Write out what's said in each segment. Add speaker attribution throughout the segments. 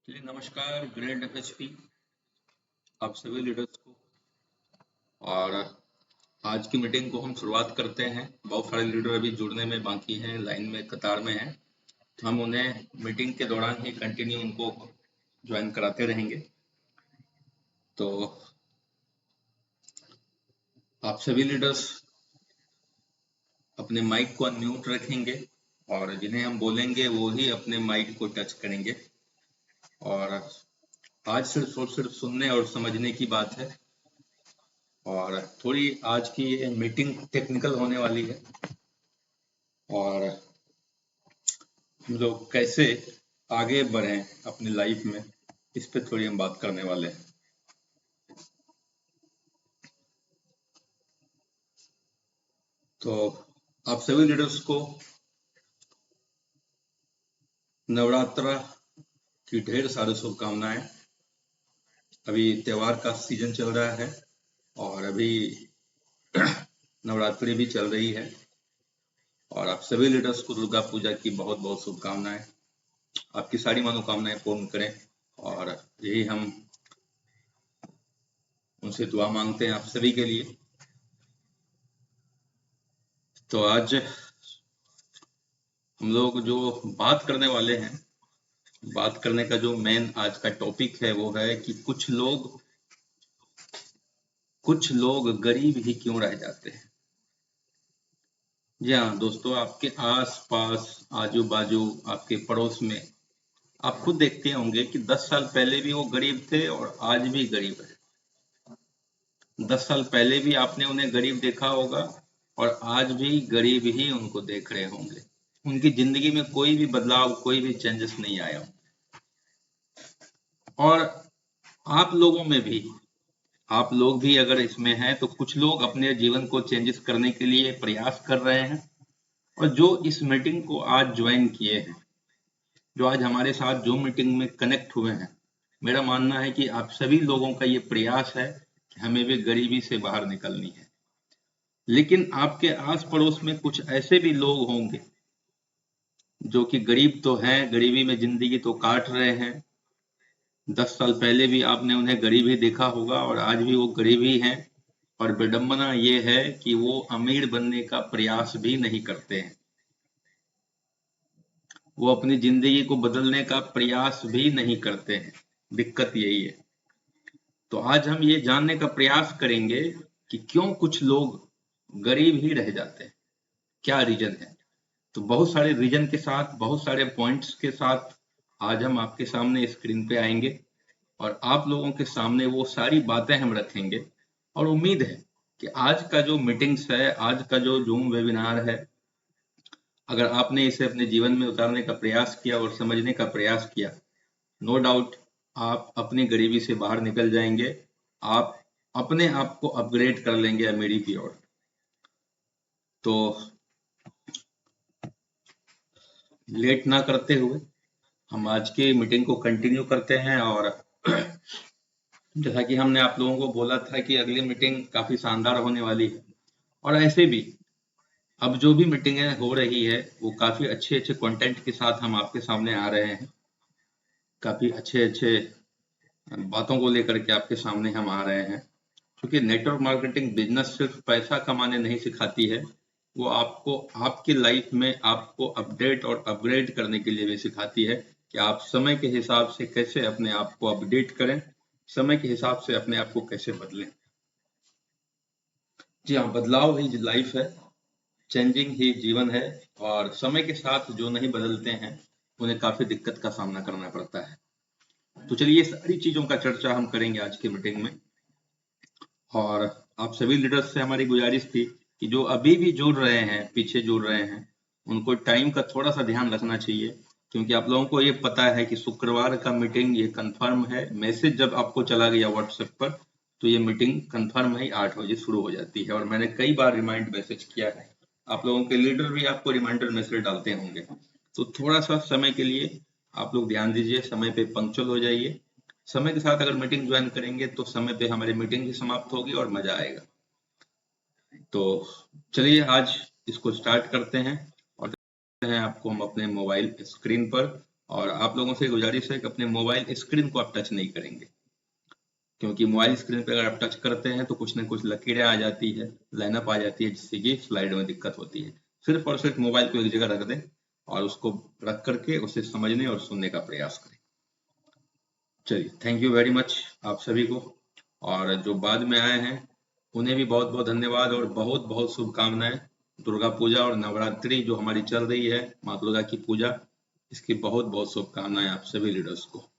Speaker 1: चलिए नमस्कार great FHP आप सभी लीडर्स को। और आज की मीटिंग को हम शुरुआत करते हैं। बहुत सारे लीडर अभी जुड़ने में बाकी हैं, लाइन में कतार में हैं, तो हम उन्हें मीटिंग के दौरान ही कंटिन्यू उनको ज्वाइन कराते रहेंगे। तो आप सभी लीडर्स अपने माइक को अनम्यूट रखेंगे और जिन्हें हम बोलेंगे वो ही अपने माइक को टच करेंगे। और आज सिर्फ और सिर्फ सुनने और समझने की बात है। और थोड़ी आज की ये मीटिंग टेक्निकल होने वाली है और हम लोग कैसे आगे बढ़ें अपनी लाइफ में, इस पे थोड़ी हम बात करने वाले हैं। तो आप सभी लीडर्स को नवरात्रा की ढेर सारी शुभकामनाएं। अभी त्योहार का सीजन चल रहा है और अभी नवरात्रि भी चल रही है और आप सभी लीडर्स को दुर्गा पूजा की बहुत बहुत शुभकामनाएं। आपकी सारी मनोकामनाएं पूर्ण करें और यही हम उनसे दुआ मांगते हैं आप सभी के लिए। तो आज हम लोग जो बात करने वाले हैं, बात करने का जो मेन आज का टॉपिक है वो है कि कुछ लोग गरीब ही क्यों रह जाते हैं। जी हाँ दोस्तों, आपके आस पास आजू बाजू आपके पड़ोस में आप खुद देखते होंगे कि 10 साल पहले भी वो गरीब थे और आज भी गरीब है। 10 साल पहले भी आपने उन्हें गरीब देखा होगा और आज भी गरीब ही उनको देख रहे होंगे। उनकी जिंदगी में कोई भी बदलाव, कोई भी चेंजेस नहीं आया। और आप लोगों में भी, आप लोग भी अगर इसमें हैं तो कुछ लोग अपने जीवन को चेंजेस करने के लिए प्रयास कर रहे हैं। और जो इस मीटिंग को आज ज्वाइन किए हैं, जो आज हमारे साथ जो मीटिंग में कनेक्ट हुए हैं, मेरा मानना है कि आप सभी लोगों का ये प्रयास है कि हमें भी गरीबी से बाहर निकलनी है। लेकिन आपके आस पड़ोस में कुछ ऐसे भी लोग होंगे जो कि गरीब तो हैं, गरीबी में जिंदगी तो काट रहे हैं। 10 साल पहले भी आपने उन्हें गरीब ही देखा होगा और आज भी वो गरीब ही हैं। और विडंबना ये है कि वो अमीर बनने का प्रयास भी नहीं करते हैं, वो अपनी जिंदगी को बदलने का प्रयास भी नहीं करते हैं। दिक्कत यही है। तो आज हम ये जानने का प्रयास करेंगे कि क्यों कुछ लोग गरीब ही रह जाते हैं, क्या रीजन है। तो बहुत सारे रीजन के साथ, बहुत सारे पॉइंट्स के साथ आज हम आपके सामने स्क्रीन पे आएंगे और आप लोगों के सामने वो सारी बातें हम रखेंगे। और उम्मीद है कि आज का जो मीटिंग्स है, आज का जो जूम वेबिनार है, अगर आपने इसे अपने जीवन में उतारने का प्रयास किया और समझने का प्रयास किया, नो डाउट आप अपनी गरीबी से बाहर निकल जाएंगे। आप अपने आप को अपग्रेड कर लेंगे अमीरी की ओर। तो लेट ना करते हुए हम आज की मीटिंग को कंटिन्यू करते हैं। और जैसा कि हमने आप लोगों को बोला था कि अगली मीटिंग काफी शानदार होने वाली है, और ऐसे भी अब जो भी मीटिंगें हो रही है वो काफी अच्छे अच्छे कंटेंट के साथ हम आपके सामने आ रहे हैं। काफी अच्छे अच्छे बातों को लेकर के आपके सामने हम आ रहे हैं, क्योंकि नेटवर्क मार्केटिंग बिजनेस सिर्फ पैसा कमाने नहीं सिखाती है, वो आपको आपकी लाइफ में आपको अपडेट और अपग्रेड करने के लिए भी सिखाती है कि आप समय के हिसाब से कैसे अपने आप को अपडेट करें, समय के हिसाब से अपने आप को कैसे बदलें। जी हाँ, बदलाव ही लाइफ है, चेंजिंग ही जीवन है। और समय के साथ जो नहीं बदलते हैं उन्हें काफी दिक्कत का सामना करना पड़ता है। तो चलिए ये सारी चीजों का चर्चा हम करेंगे आज की मीटिंग में। और आप सभी लीडर्स से हमारी गुजारिश थी कि जो अभी भी जुड़ रहे हैं, पीछे जुड़ रहे हैं, उनको टाइम का थोड़ा सा ध्यान रखना चाहिए, क्योंकि आप लोगों को ये पता है कि शुक्रवार का मीटिंग ये कंफर्म है। मैसेज जब आपको चला गया व्हाट्सएप पर तो ये मीटिंग कंफर्म है, 8 बजे शुरू हो जाती है। और मैंने कई बार रिमाइंड मैसेज किया है, आप लोगों के लीडर भी आपको रिमाइंडर मैसेज डालते होंगे। तो थोड़ा सा समय के लिए आप लोग ध्यान दीजिए, समय पे पंक्चुअल हो जाइए। समय के साथ अगर मीटिंग ज्वाइन करेंगे तो समय पे हमारी मीटिंग भी समाप्त होगी और मजा आएगा। तो चलिए आज इसको स्टार्ट करते हैं और देखते हैं आपको हम अपने मोबाइल स्क्रीन पर। और आप लोगों से गुजारिश है कि अपने मोबाइल स्क्रीन को आप टच नहीं करेंगे, क्योंकि मोबाइल स्क्रीन पे अगर आप टच करते हैं तो कुछ न कुछ लकीरें आ जाती है, लाइनअप आ जाती है, जिससे कि स्लाइड में दिक्कत होती है। सिर्फ और सिर्फ मोबाइल को एक जगह रख दें और उसको रख करके उसे समझने और सुनने का प्रयास करें। चलिए, थैंक यू वेरी मच आप सभी को, और जो बाद में आए हैं उन्हें भी बहुत बहुत धन्यवाद और बहुत बहुत शुभकामनाएं। दुर्गा पूजा और नवरात्रि जो हमारी चल रही है, माँ दुर्गा की पूजा, इसकी बहुत बहुत शुभकामनाएं आप सभी लीडर्स को।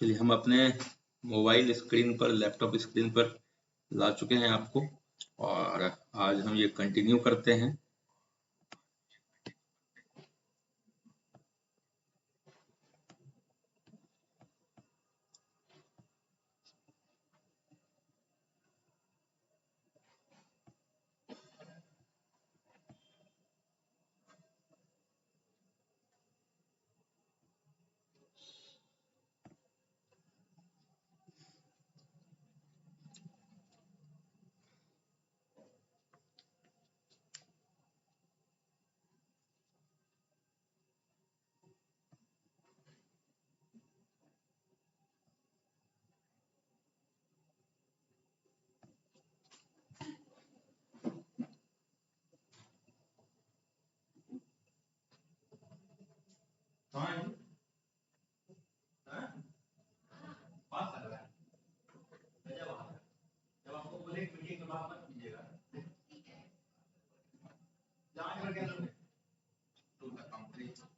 Speaker 1: चलिए, हम अपने मोबाइल स्क्रीन पर, लैपटॉप स्क्रीन पर ला चुके हैं आपको, और आज हम ये कंटिन्यू करते हैं।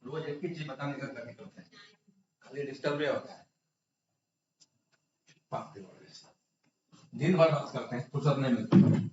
Speaker 1: रोज एक ही चीज बताने का करते हैं, खाली डिस्टर्ब होता है। दिन भर बात करते हैं, फुर्सत नहीं मिलती।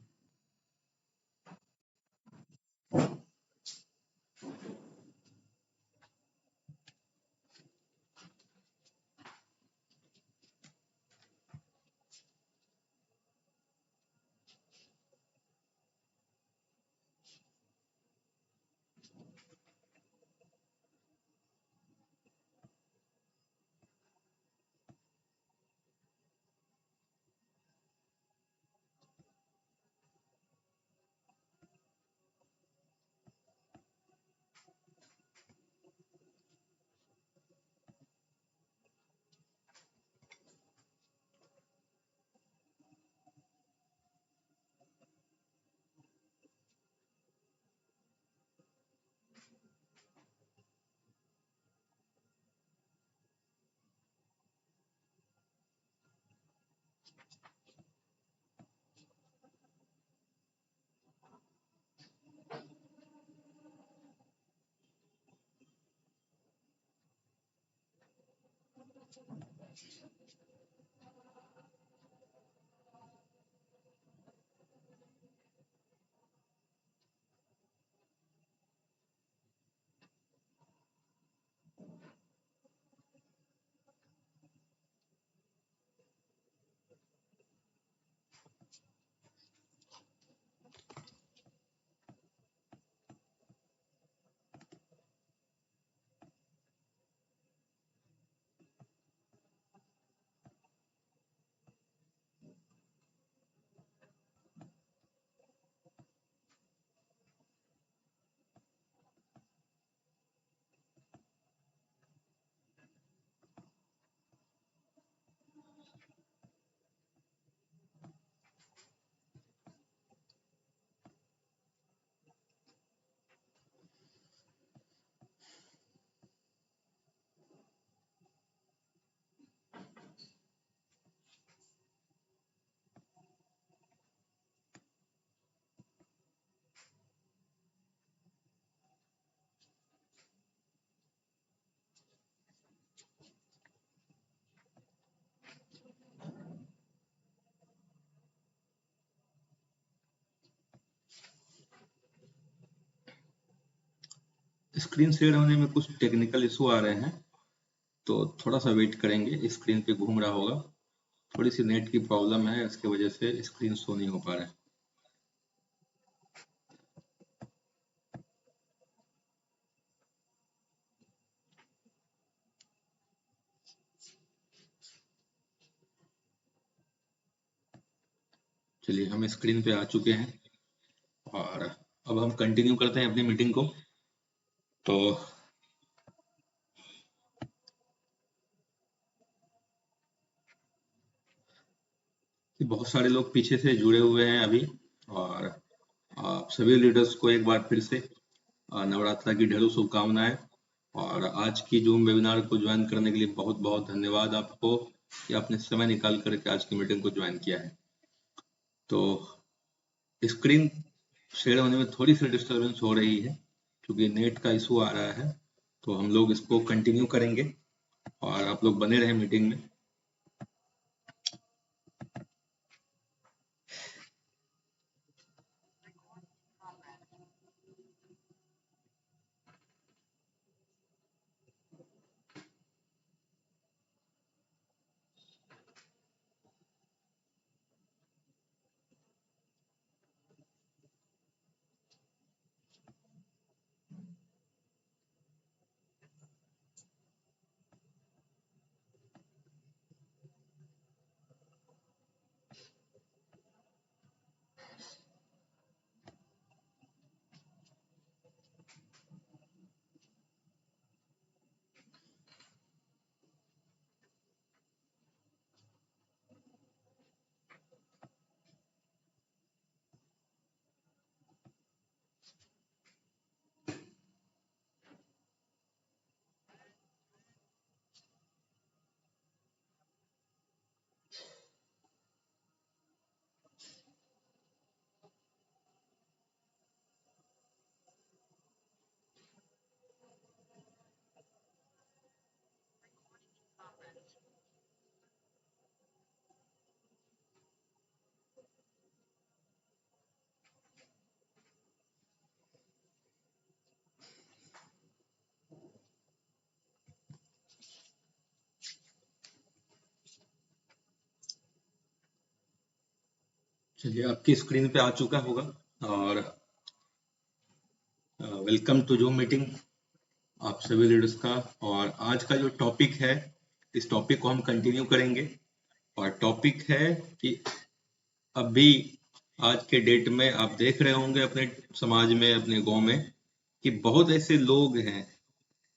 Speaker 1: स्क्रीन शेयर होने में कुछ टेक्निकल इशू आ रहे हैं, तो थोड़ा सा वेट करेंगे। स्क्रीन पे घूम रहा होगा, थोड़ी सी नेट की प्रॉब्लम है, इसकी वजह से स्क्रीन शो नहीं हो पा रहा है। चलिए, हम स्क्रीन पे आ चुके हैं और अब हम कंटिन्यू करते हैं अपनी मीटिंग को। तो बहुत सारे लोग पीछे से जुड़े हुए हैं अभी, और आप सभी लीडर्स को एक बार फिर से नवरात्रा की ढेरों शुभकामनाएं। और आज की जूम वेबिनार को ज्वाइन करने के लिए बहुत बहुत धन्यवाद आपको कि आपने समय निकाल करके आज की मीटिंग को ज्वाइन किया है। तो स्क्रीन शेयर होने में थोड़ी सी डिस्टर्बेंस हो रही है क्योंकि नेट का इशू आ रहा है, तो हम लोग इसको कंटिन्यू करेंगे और आप लोग बने रहे मीटिंग में। चलिए, आपकी स्क्रीन पे आ चुका होगा और वेलकम टू जूम मीटिंग आप सभी लीडर्स का। और आज का जो टॉपिक है, इस टॉपिक को हम कंटिन्यू करेंगे। और टॉपिक है कि अभी आज के डेट में आप देख रहे होंगे अपने समाज में, अपने गांव में, कि बहुत ऐसे लोग हैं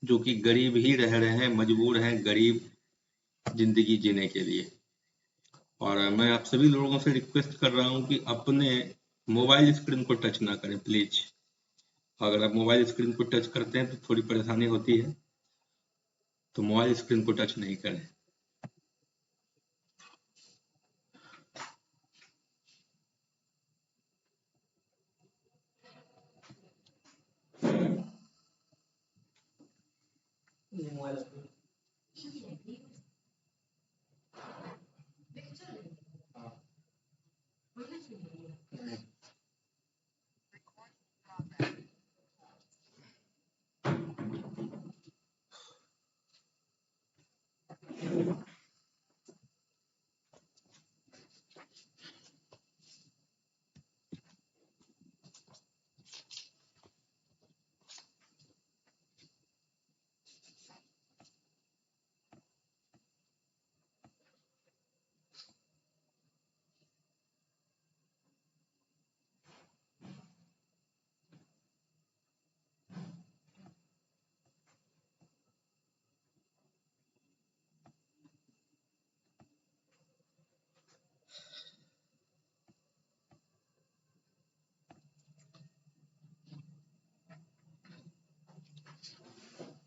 Speaker 1: जो कि गरीब ही रह रहे हैं, मजबूर हैं गरीब जिंदगी जीने के लिए। और मैं आप सभी लोगों से रिक्वेस्ट कर रहा हूं कि अपने मोबाइल स्क्रीन को टच ना करें प्लीज। अगर आप मोबाइल स्क्रीन को टच करते हैं तो थोड़ी परेशानी होती है, तो मोबाइल स्क्रीन को टच नहीं करें।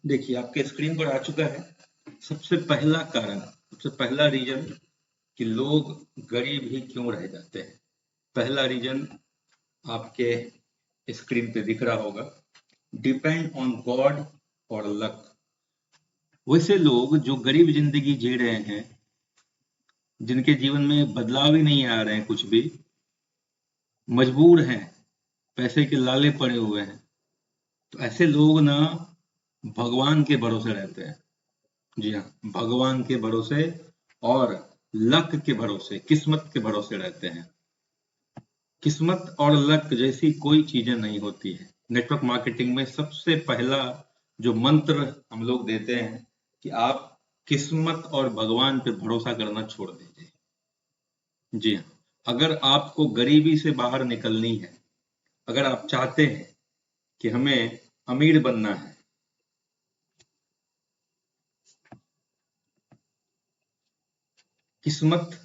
Speaker 1: देखिए, आपके स्क्रीन पर आ चुका है सबसे पहला कारण, सबसे पहला रीजन कि लोग गरीब ही क्यों रह जाते हैं। पहला रीजन आपके स्क्रीन पे दिख रहा होगा, डिपेंड ऑन गॉड और लक। वैसे लोग जो गरीब जिंदगी जी रहे हैं, जिनके जीवन में बदलाव ही नहीं आ रहे हैं, कुछ भी मजबूर हैं, पैसे के लाले पड़े हुए हैं, तो ऐसे लोग ना भगवान के भरोसे रहते हैं। जी हाँ, भगवान के भरोसे और लक के भरोसे, किस्मत के भरोसे रहते हैं। किस्मत और लक जैसी कोई चीजें नहीं होती है। नेटवर्क मार्केटिंग में सबसे पहला जो मंत्र हम लोग देते हैं कि आप किस्मत और भगवान पे भरोसा करना छोड़ दीजिए। जी हाँ, अगर आपको गरीबी से बाहर निकलनी है, अगर आप चाहते हैं कि हमें अमीर बनना है, किस्मत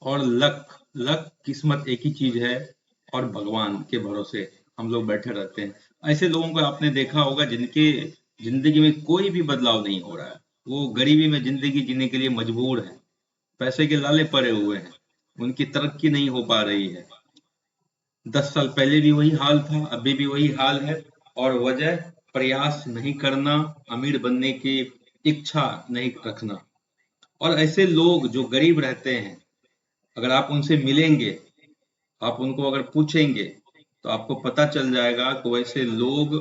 Speaker 1: और लक, लक किस्मत एक ही चीज है, और भगवान के भरोसे हम लोग बैठे रहते हैं। ऐसे लोगों को आपने देखा होगा जिनके जिंदगी में कोई भी बदलाव नहीं हो रहा है, वो गरीबी में जिंदगी जीने के लिए मजबूर है, पैसे के लाले पड़े हुए हैं, उनकी तरक्की नहीं हो पा रही है। 10 साल पहले भी वही हाल था, अभी भी वही हाल है, और वजह प्रयास नहीं करना, अमीर बनने की इच्छा नहीं रखना। और ऐसे लोग जो गरीब रहते हैं, अगर आप उनसे मिलेंगे, आप उनको अगर पूछेंगे, तो आपको पता चल जाएगा कि वैसे लोग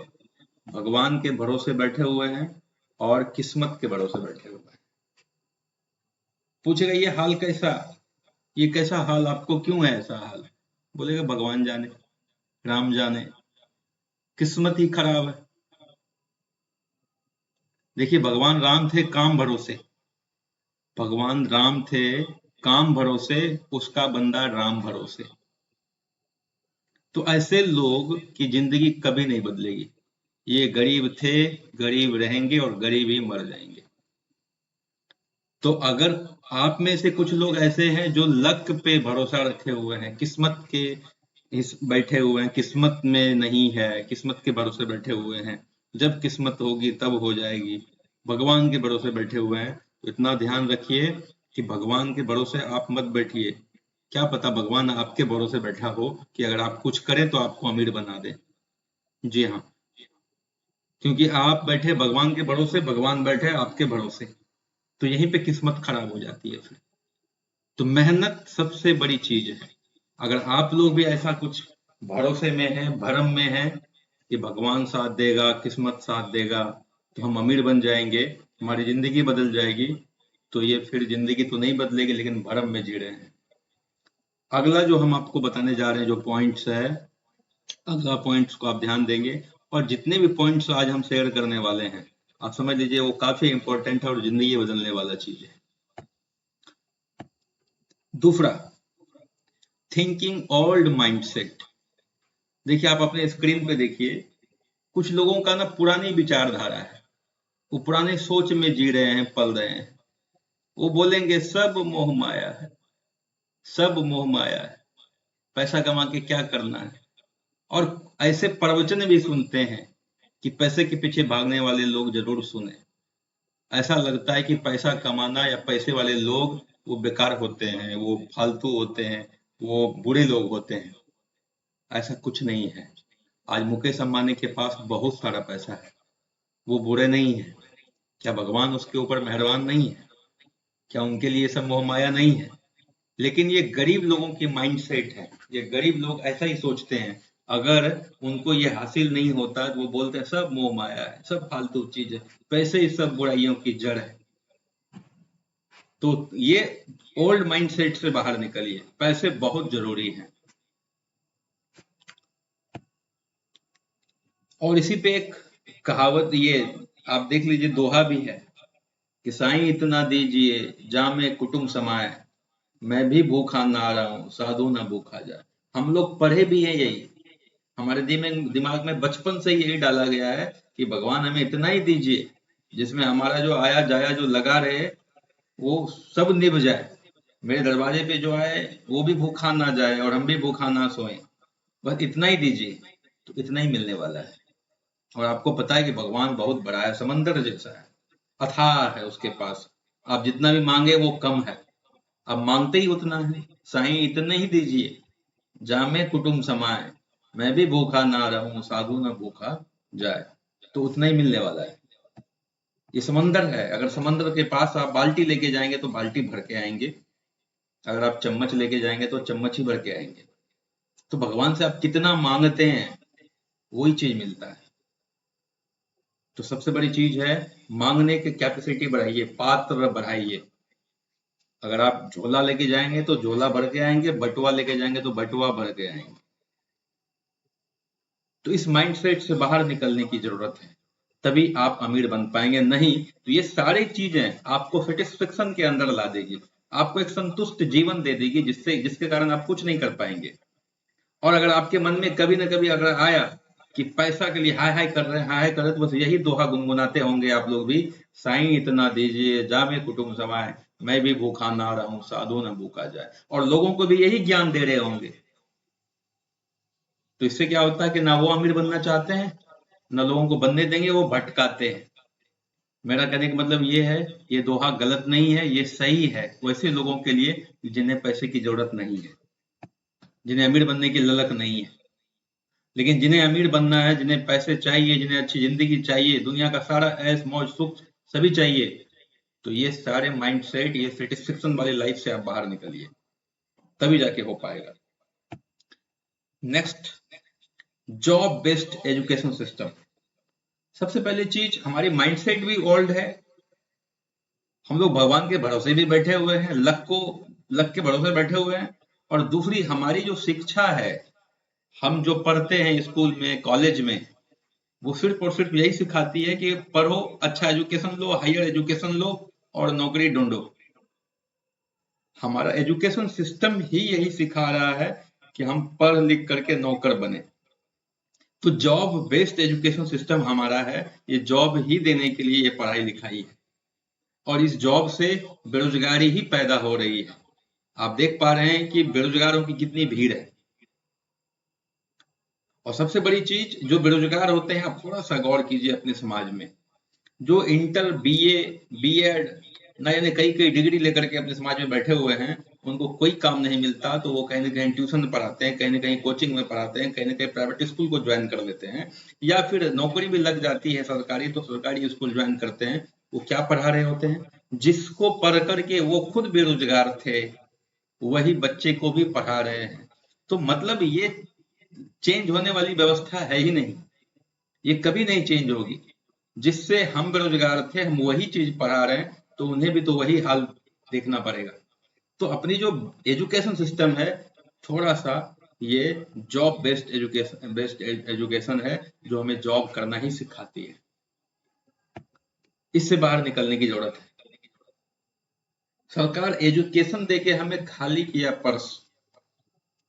Speaker 1: भगवान के भरोसे बैठे हुए हैं और किस्मत के भरोसे बैठे हुए हैं। पूछेगा ये हाल कैसा, ये कैसा हाल, आपको क्यों है ऐसा हाल? बोलेगा भगवान जाने, राम जाने, किस्मत ही खराब है। देखिए, भगवान राम थे काम भरोसे, भगवान राम थे काम भरोसे, उसका बंदा राम भरोसे। तो ऐसे लोग की जिंदगी कभी नहीं बदलेगी। ये गरीब थे, गरीब रहेंगे और गरीब ही मर जाएंगे। तो अगर आप में से कुछ लोग ऐसे हैं जो लक पे भरोसा रखे हुए हैं, किस्मत के इस बैठे हुए हैं, किस्मत में नहीं है, किस्मत के भरोसे बैठे हुए हैं, जब किस्मत होगी तब हो जाएगी, भगवान के भरोसे बैठे हुए हैं, तो इतना ध्यान रखिए कि भगवान के भरोसे आप मत बैठिए। क्या पता भगवान आपके भरोसे बैठा हो कि अगर आप कुछ करें तो आपको अमीर बना दे। जी हाँ, क्योंकि आप बैठे भगवान के भरोसे, भगवान बैठे आपके भरोसे, तो यहीं पे किस्मत खराब हो जाती है फिर। तो मेहनत सबसे बड़ी चीज है। अगर आप लोग भी ऐसा कुछ भरोसे में हैं, भरम में हैं कि भगवान साथ देगा, किस्मत साथ देगा, तो हम अमीर बन जाएंगे, हमारी जिंदगी बदल जाएगी, तो ये फिर जिंदगी तो नहीं बदलेगी, लेकिन भरम में जी रहे हैं। अगला जो हम आपको बताने जा रहे हैं, जो पॉइंट्स है, अगला पॉइंट्स को आप ध्यान देंगे, और जितने भी पॉइंट्स आज हम शेयर करने वाले हैं, आप समझ लीजिए वो काफी इंपॉर्टेंट है और जिंदगी बदलने वाला चीज है। दूसरा, थिंकिंग ओल्ड माइंडसेट। देखिए, आप अपने स्क्रीन पे देखिए, कुछ लोगों का ना पुरानी विचारधारा है, वो पुराने सोच में जी रहे हैं, पल रहे हैं। वो बोलेंगे सब मोह माया है, सब मोह माया है, पैसा कमा के क्या करना है। और ऐसे प्रवचन भी सुनते हैं कि पैसे के पीछे भागने वाले लोग जरूर सुने। ऐसा लगता है कि पैसा कमाना या पैसे वाले लोग वो बेकार होते हैं, वो फालतू होते हैं, वो बुरे लोग होते हैं। ऐसा कुछ नहीं है। आज मुकेश अंबानी के पास बहुत सारा पैसा है, वो बुरे नहीं है। क्या भगवान उसके ऊपर मेहरबान नहीं है? क्या उनके लिए सब मोह माया नहीं है? लेकिन ये गरीब लोगों की माइंडसेट है, ये गरीब लोग ऐसा ही सोचते हैं। अगर उनको ये हासिल नहीं होता तो वो बोलते हैं सब मोह माया है, सब फालतू चीज है, पैसे ही सब बुराइयों की जड़ है। तो ये ओल्ड माइंडसेट से बाहर निकलिए, पैसे बहुत जरूरी हैं। और इसी पे एक कहावत, ये आप देख लीजिए, दोहा भी है कि साईं इतना दीजिए जामे कुटुंब समाए, मैं भी भूखा ना रहा हूं साधु ना भूखा जाए। हम लोग पढ़े भी हैं यही, हमारे दिमाग में बचपन से यही डाला गया है कि भगवान हमें इतना ही दीजिए जिसमें हमारा जो आया जाया जो लगा रहे वो सब निभ जाए, मेरे दरवाजे पे जो आए वो भी भूखा ना जाए और हम भी भूखा ना सोए, बस इतना ही दीजिए। तो इतना ही मिलने वाला है। और आपको पता है कि भगवान बहुत बड़ा है, समंदर जैसा है, अथाह है उसके पास, आप जितना भी मांगे वो कम है, आप मांगते ही उतना है। साईं इतने ही दीजिए जामे कुटुंब समाए, मैं भी भूखा ना रहूं साधु ना भूखा जाए, तो उतना ही मिलने वाला है। ये समंदर है, अगर समंदर के पास आप बाल्टी लेके जाएंगे तो बाल्टी भर के आएंगे, अगर आप चम्मच लेके जाएंगे तो चम्मच ही भर के आएंगे। तो भगवान से आप कितना मांगते हैं वही चीज मिलता है। तो सबसे बड़ी चीज है मांगने की कैपेसिटी बढ़ाइए, पात्र बढ़ाइए। अगर आप झोला लेके जाएंगे तो झोला भर के आएंगे, बटुआ लेके जाएंगे तो बटुआ भर के आएंगे। तो इस माइंडसेट से बाहर निकलने की जरूरत है, तभी आप अमीर बन पाएंगे। नहीं तो ये सारी चीजें आपको सेटिस्फेक्शन के अंदर ला देगी, आपको एक संतुष्ट जीवन दे देगी, जिसके कारण आप कुछ नहीं कर पाएंगे। और अगर आपके मन में कभी ना कभी अगर आया कि पैसा के लिए हाय हाय कर रहे हैं, हाय हाय कर रहे हैं, तो बस यही दोहा गुनगुनाते होंगे आप लोग भी, साईं इतना दीजिए जामे कुटुंब समाए, मैं भी भूखा ना रहूं साधु न भूखा जाए। और लोगों को भी यही ज्ञान दे रहे होंगे। तो इससे क्या होता है कि ना वो अमीर बनना चाहते हैं, ना लोगों को बनने देंगे, वो भटकाते हैं। मेरा कहने का मतलब ये है, ये दोहा गलत नहीं है, ये सही है वैसे लोगों के लिए जिन्हें पैसे की जरूरत नहीं है, जिन्हें अमीर बनने की ललक नहीं है। लेकिन जिन्हें अमीर बनना है, जिन्हें पैसे चाहिए, जिन्हें अच्छी जिंदगी चाहिए, दुनिया का सारा ऐश मौज सुख सभी चाहिए, तो ये सारे माइंडसेट, ये सेटिस्फेक्शन वाली लाइफ से आप बाहर निकलिए, तभी जाके हो पाएगा। Next, job based education system. सबसे पहली चीज, हमारी माइंडसेट भी ओल्ड है, हम लोग भगवान के भरोसे भी बैठे हुए हैं, लक के भरोसे बैठे हुए हैं। और दूसरी, हमारी जो शिक्षा है, हम जो पढ़ते हैं स्कूल में कॉलेज में, वो सिर्फ और सिर्फ यही सिखाती है कि पढ़ो, अच्छा एजुकेशन लो, हायर एजुकेशन लो और नौकरी ढूंढो। हमारा एजुकेशन सिस्टम ही यही सिखा रहा है कि हम पढ़ लिख करके नौकर बने। तो जॉब बेस्ड एजुकेशन सिस्टम हमारा है, ये जॉब ही देने के लिए ये पढ़ाई लिखाई है। और इस जॉब से बेरोजगारी ही पैदा हो रही है। आप देख पा रहे हैं कि बेरोजगारों की कितनी भीड़ है। और सबसे बड़ी चीज, जो बेरोजगार होते हैं, आप थोड़ा सा गौर कीजिए अपने समाज में, जो इंटर बीए बीएड न जाने कई कई डिग्री लेकर के अपने समाज में बैठे हुए हैं, उनको कोई काम नहीं मिलता तो वो कहीं ना कहीं ट्यूशन पढ़ाते हैं, कहीं ना कहीं कोचिंग में पढ़ाते हैं, कहीं ना कहीं प्राइवेट स्कूल को ज्वाइन कर लेते हैं, या फिर नौकरी भी लग जाती है सरकारी तो सरकारी स्कूल ज्वाइन करते हैं। वो क्या पढ़ा रहे होते हैं? जिसको पढ़ करके वो खुद बेरोजगार थे, वही बच्चे को भी पढ़ा रहे हैं। तो मतलब ये चेंज होने वाली व्यवस्था है ही नहीं, ये कभी नहीं चेंज होगी। जिससे हम बेरोजगार थे, हम वही चीज पढ़ा रहे हैं, तो उन्हें भी तो वही हाल देखना पड़ेगा। तो अपनी जो एजुकेशन सिस्टम है, थोड़ा सा ये जॉब बेस्ड एजुकेशन है, जो हमें जॉब करना ही सिखाती है। इससे बाहर निकलने की जरूरत है। सरकार एजुकेशन देके हमें खाली किया पर्स,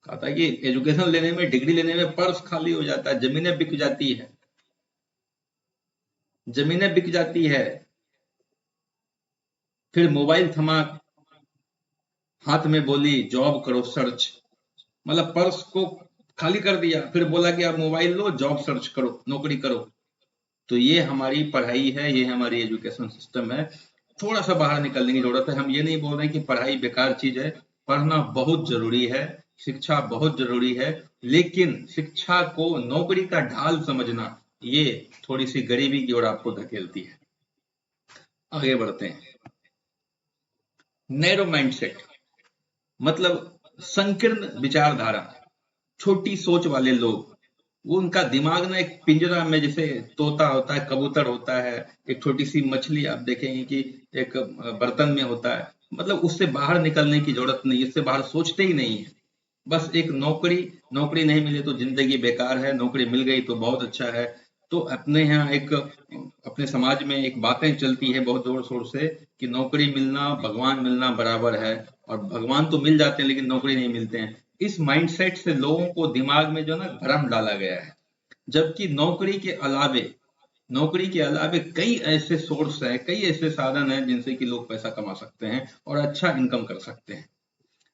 Speaker 1: कहा था कि एजुकेशन लेने में, डिग्री लेने में पर्स खाली हो जाता है, जमीनें बिक जाती है, जमीनें बिक जाती है। फिर मोबाइल थमा हाथ में, बोली जॉब करो सर्च, मतलब पर्स को खाली कर दिया, फिर बोला कि आप मोबाइल लो, जॉब सर्च करो, नौकरी करो। तो ये हमारी पढ़ाई है, ये हमारी एजुकेशन सिस्टम है। थोड़ा सा बाहर निकलने की जरूरत है। हम ये नहीं बोल रहे कि पढ़ाई बेकार चीज है, पढ़ना बहुत जरूरी है, शिक्षा बहुत जरूरी है, लेकिन शिक्षा को नौकरी का ढाल समझना, ये थोड़ी सी गरीबी की ओर आपको धकेलती है। आगे बढ़ते हैं। नैरो माइंडसेट मतलब संकीर्ण विचारधारा, छोटी सोच वाले लोग, वो उनका दिमाग ना एक पिंजरा में, जैसे तोता होता है, कबूतर होता है, एक छोटी सी मछली आप देखेंगे कि एक बर्तन में होता है, मतलब उससे बाहर निकलने की जरूरत नहीं, इससे बाहर सोचते ही नहीं है। बस एक नौकरी, नौकरी नहीं मिले तो जिंदगी बेकार है, नौकरी मिल गई तो बहुत अच्छा है। तो अपने यहाँ एक, अपने समाज में एक बातें चलती है बहुत जोर शोर से कि नौकरी मिलना भगवान मिलना बराबर है, और भगवान तो मिल जाते हैं लेकिन नौकरी नहीं मिलते हैं। इस माइंडसेट से लोगों को दिमाग में जो ना भ्रम डाला गया है, जबकि नौकरी के अलावे कई ऐसे सोर्स हैं, कई ऐसे साधन हैं जिनसे कि लोग पैसा कमा सकते हैं और अच्छा इनकम कर सकते हैं।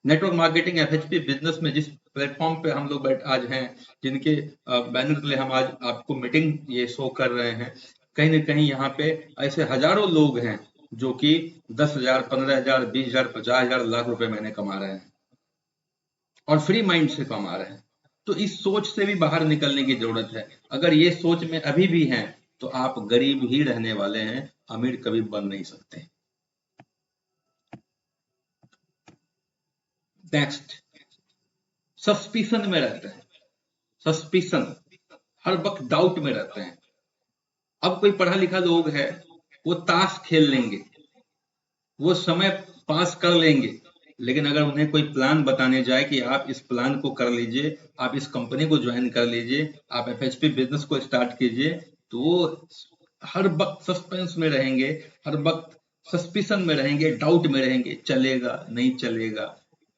Speaker 1: नेटवर्क मार्केटिंग एफएचपी बिजनेस में जिस प्लेटफॉर्म पे हम लोग आज हैं, जिनके बैनर तले हम आज आपको मीटिंग ये शो कर रहे हैं, कहीं ना कहीं यहाँ पे ऐसे हजारों लोग हैं जो कि 10,000, 15,000, 20,000, 50,000, लाख रुपए महीने कमा रहे हैं, और फ्री माइंड से कमा रहे हैं। तो इस सोच से भी बाहर निकलने की जरूरत है। अगर ये सोच में अभी भी हैं, तो आप गरीब ही रहने वाले हैं, अमीर कभी बन नहीं सकते। नेक्स्ट, सस्पिशन में रहते हैं, सस्पिशन, हर वक्त डाउट में रहते हैं। अब कोई पढ़ा लिखा लोग है, वो ताश खेल लेंगे, वो समय पास कर लेंगे, लेकिन अगर उन्हें कोई प्लान बताने जाए कि आप इस प्लान को कर लीजिए, आप इस कंपनी को ज्वाइन कर लीजिए, आप एफएचपी बिजनेस को स्टार्ट कीजिए, तो वो हर वक्त सस्पेंस में रहेंगे, हर वक्त सस्पिशन में रहेंगे, डाउट में रहेंगे, चलेगा नहीं चलेगा,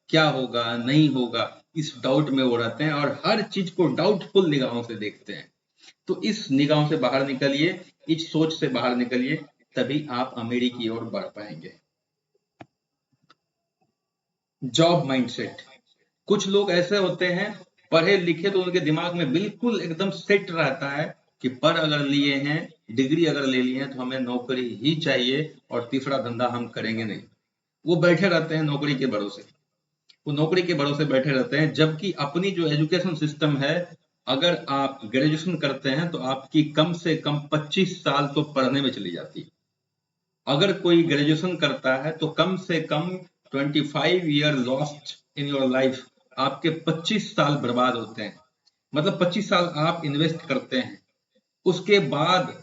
Speaker 1: क्या होगा नहीं होगा, इस डाउट में वो रहते हैं और हर चीज को डाउटफुल निगाहों से देखते हैं। तो इस निगाहों से बाहर निकलिए, इस सोच से बाहर निकलिए, तभी आप अमीरी की ओर बढ़ पाएंगे। Job mindset. कुछ लोग ऐसे होते हैं, पढ़े लिखे तो उनके दिमाग में बिल्कुल एकदम सेट रहता है कि पढ़ अगर लिए हैं, डिग्री अगर ले लिए हैं, तो हमें नौकरी ही चाहिए और तीसरा धंधा हम करेंगे नहीं। वो बैठे रहते हैं नौकरी के भरोसे, वो नौकरी के भरोसे बैठे रहते हैं, जबकि अपनी जो एजुकेशन सिस्टम है, अगर आप ग्रेजुएशन करते हैं तो आपकी कम से कम 25 साल तो पढ़ने में चली जाती है। अगर कोई ग्रेजुएशन करता है तो कम से कम 25 year lost in your life, आपके 25 साल बर्बाद होते हैं। मतलब 25 साल आप इन्वेस्ट करते हैं, उसके बाद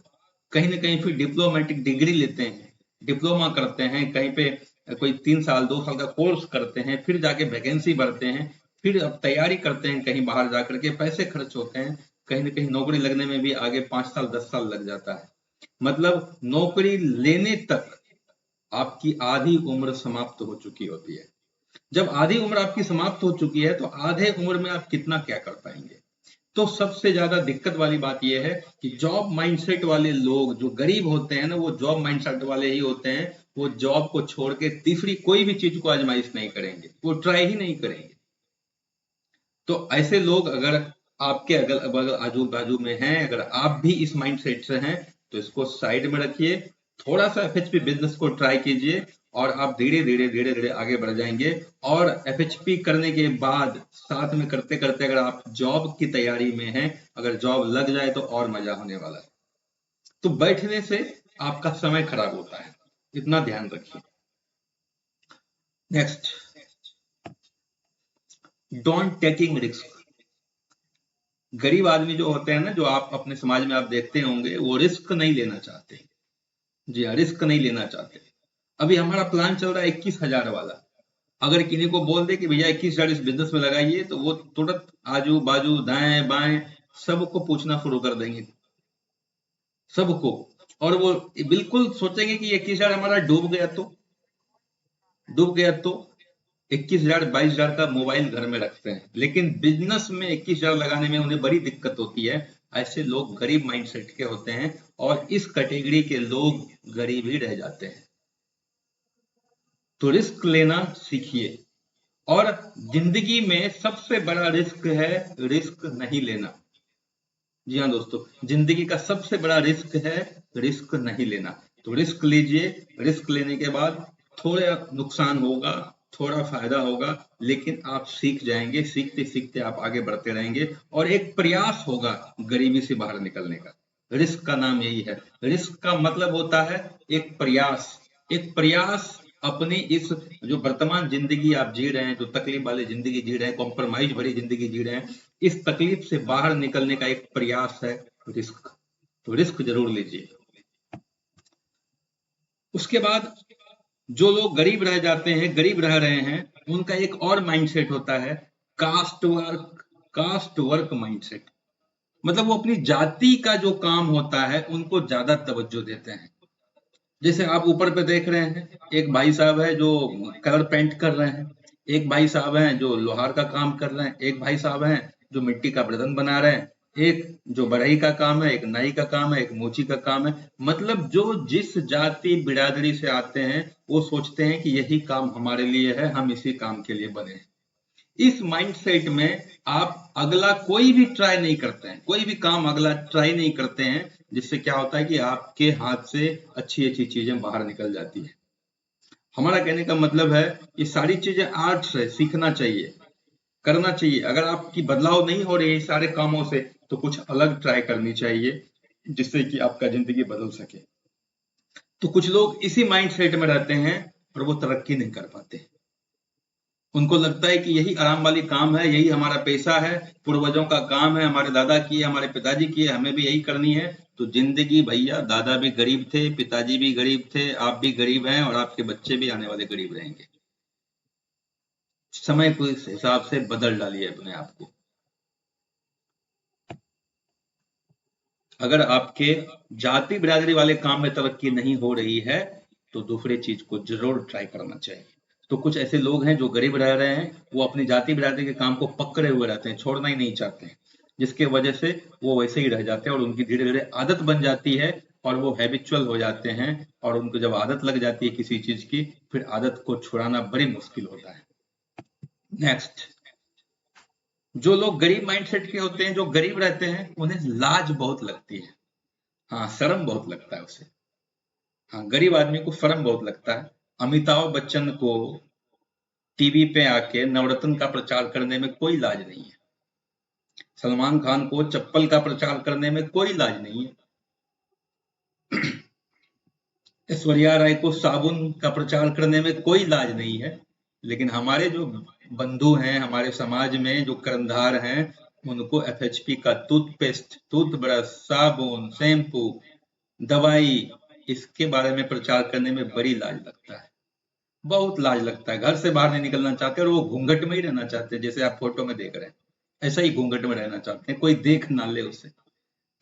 Speaker 1: कहीं ना कहीं फिर डिप्लोमेटिक डिग्री लेते हैं, डिप्लोमा करते हैं, कहीं पे कोई 3 साल 2 साल का कोर्स करते हैं, फिर जाके वैकेंसी भरते हैं, फिर अब तैयारी करते हैं, कहीं बाहर जाकर के पैसे खर्च होते हैं, कहीं ना कहीं नौकरी लगने में भी आगे 5 साल 10 साल लग जाता है। मतलब नौकरी लेने तक आपकी आधी उम्र समाप्त हो चुकी होती है। जब आधी उम्र आपकी समाप्त हो चुकी है तो आधे उम्र में आप कितना क्या कर पाएंगे। तो सबसे ज्यादा दिक्कत वाली बात यह है कि जॉब माइंडसेट वाले लोग जो गरीब होते हैं ना, वो जॉब माइंडसेट वाले ही होते हैं, वो जॉब को छोड़ के तीसरी कोई भी चीज को आजमाइश नहीं करेंगे, वो ट्राई ही नहीं करेंगे। तो ऐसे लोग अगर आपके अगल बगल आजू बाजू में हैं, अगर आप भी इस माइंडसेट से हैं, तो इसको साइड में रखिए, थोड़ा सा एफएचपी बिजनेस को ट्राई कीजिए और आप धीरे धीरे धीरे धीरे आगे बढ़ जाएंगे। और एफएचपी करने के बाद साथ में करते करते अगर आप जॉब की तैयारी में हैं, अगर जॉब लग जाए तो और मजा होने वाला है। तो बैठने से आपका समय खराब होता है, इतना ध्यान रखिए। Next, don't taking risk. गरीब आदमी जो होते हैं ना, जो आप अपने समाज में आप देखते होंगे, वो रिस्क नहीं लेना चाहते। जी हाँ, रिस्क नहीं लेना चाहते। अभी हमारा प्लान चल रहा है 21,000 वाला, अगर किन्हीं को बोल दे कि भैया 21,000 इस बिजनेस में लगाइए, तो वो तुरंत आजू बाजू दाएं बाएं सबको पूछना शुरू कर देंगे, सबको। और वो बिल्कुल सोचेंगे कि 21,000 हमारा डूब गया तो 21,000 22,000 का मोबाइल घर में रखते हैं, लेकिन बिजनेस में 21,000 लगाने में उन्हें बड़ी दिक्कत होती है। ऐसे लोग गरीब माइंडसेट के होते हैं और इस कैटेगरी के लोग गरीब ही रह जाते हैं। तो रिस्क लेना सीखिए। और जिंदगी में सबसे बड़ा रिस्क है रिस्क नहीं लेना। जी हाँ दोस्तों, जिंदगी का सबसे बड़ा रिस्क है रिस्क नहीं लेना। तो रिस्क लीजिए, रिस्क लेने के बाद थोड़ा नुकसान होगा, थोड़ा फायदा होगा, लेकिन आप सीख जाएंगे, सीखते सीखते आप आगे बढ़ते रहेंगे और एक प्रयास होगा गरीबी से बाहर निकलने का। रिस्क का नाम यही है। रिस्क का मतलब होता है एक प्रयास, एक प्रयास अपनी इस जो वर्तमान जिंदगी आप जी रहे हैं, जो तकलीफ वाली जिंदगी जी रहे हैं, कॉम्प्रोमाइज भरी जिंदगी जी रहे हैं, इस तकलीफ से बाहर निकलने का एक प्रयास है रिस्क। तो रिस्क जरूर लीजिए। उसके बाद जो लोग गरीब रह जाते हैं, गरीब रह रहे हैं, उनका एक और माइंडसेट होता है कास्ट वर्क माइंडसेट। मतलब वो अपनी जाति का जो काम होता है उनको ज्यादा तवज्जो देते हैं। जैसे आप ऊपर पे देख रहे हैं, एक भाई साहब है जो कलर पेंट कर रहे हैं, एक भाई साहब हैं जो लोहार का काम कर रहे हैं, एक भाई साहब हैं जो मिट्टी का बर्तन बना रहे हैं, एक जो बढ़ई का काम है, एक नाई का काम है, एक मोची का काम है। मतलब जो जिस जाति बिरादरी से आते हैं, वो सोचते हैं कि यही काम हमारे लिए है, हम इसी काम के लिए बने हैं। इस माइंडसेट में आप अगला कोई भी ट्राई नहीं करते हैं, कोई भी काम अगला ट्राई नहीं करते हैं, जिससे क्या होता है कि आपके हाथ से अच्छी अच्छी चीजें बाहर निकल जाती है। हमारा कहने का मतलब है ये सारी चीजें आर्ट से सीखना चाहिए, करना चाहिए। अगर आपकी बदलाव नहीं हो रही है सारे कामों से, तो कुछ अलग ट्राई करनी चाहिए, जिससे कि आपका जिंदगी बदल सके। तो कुछ लोग इसी माइंडसेट में रहते हैं और वो तरक्की नहीं कर पाते। उनको लगता है कि यही आराम वाली काम है, यही हमारा पैसा है, पूर्वजों का काम है, हमारे दादा किए, हमारे पिताजी किए, हमें भी यही करनी है। तो जिंदगी भैया, दादा भी गरीब थे, पिताजी भी गरीब थे, आप भी गरीब हैं और आपके बच्चे भी आने वाले गरीब रहेंगे। समय को इस हिसाब से बदल डालिए अपने आप को। अगर आपके जाति बिरादरी वाले काम में तरक्की नहीं हो रही है तो दूसरी चीज को जरूर ट्राई करना चाहिए। तो कुछ ऐसे लोग हैं जो गरीब रह रहे हैं, वो अपनी जाति बिरादरी के काम को पकड़े हुए रहते हैं, छोड़ना ही नहीं चाहते हैं, जिसके वजह से वो वैसे ही रह जाते हैं और उनकी धीरे धीरे आदत बन जाती है और वो हैबिचुअल हो जाते हैं। और उनको जब आदत लग जाती है किसी चीज की, फिर आदत को छुड़ाना बड़ी मुश्किल होता है। नेक्स्ट, जो लोग गरीब माइंडसेट के होते हैं, जो गरीब रहते हैं, उन्हें लाज बहुत लगती है। हाँ, शर्म बहुत लगता है उसे। हाँ, गरीब आदमी को शर्म बहुत लगता है। अमिताभ बच्चन को टीवी पे आके नवरत्न का प्रचार करने में कोई लाज नहीं है। सलमान खान को चप्पल का प्रचार करने में कोई लाज नहीं है। ऐश्वर्या राय को साबुन का प्रचार करने में कोई लाज नहीं है। लेकिन हमारे जो बंधु हैं, हमारे समाज में जो कर्णधार हैं, उनको एफएचपी का टूथपेस्ट, टूथब्रश, साबुन, शैम्पू, दवाई, इसके बारे में प्रचार करने में बड़ी लाज लगता है। बहुत लाज लगता है। घर से बाहर नहीं निकलना चाहते और वो घूंघट में ही रहना चाहते हैं, जैसे आप फोटो में देख रहे हैं। ऐसा ही घूंघट में रहना चाहते हैं, कोई देख ना ले उसे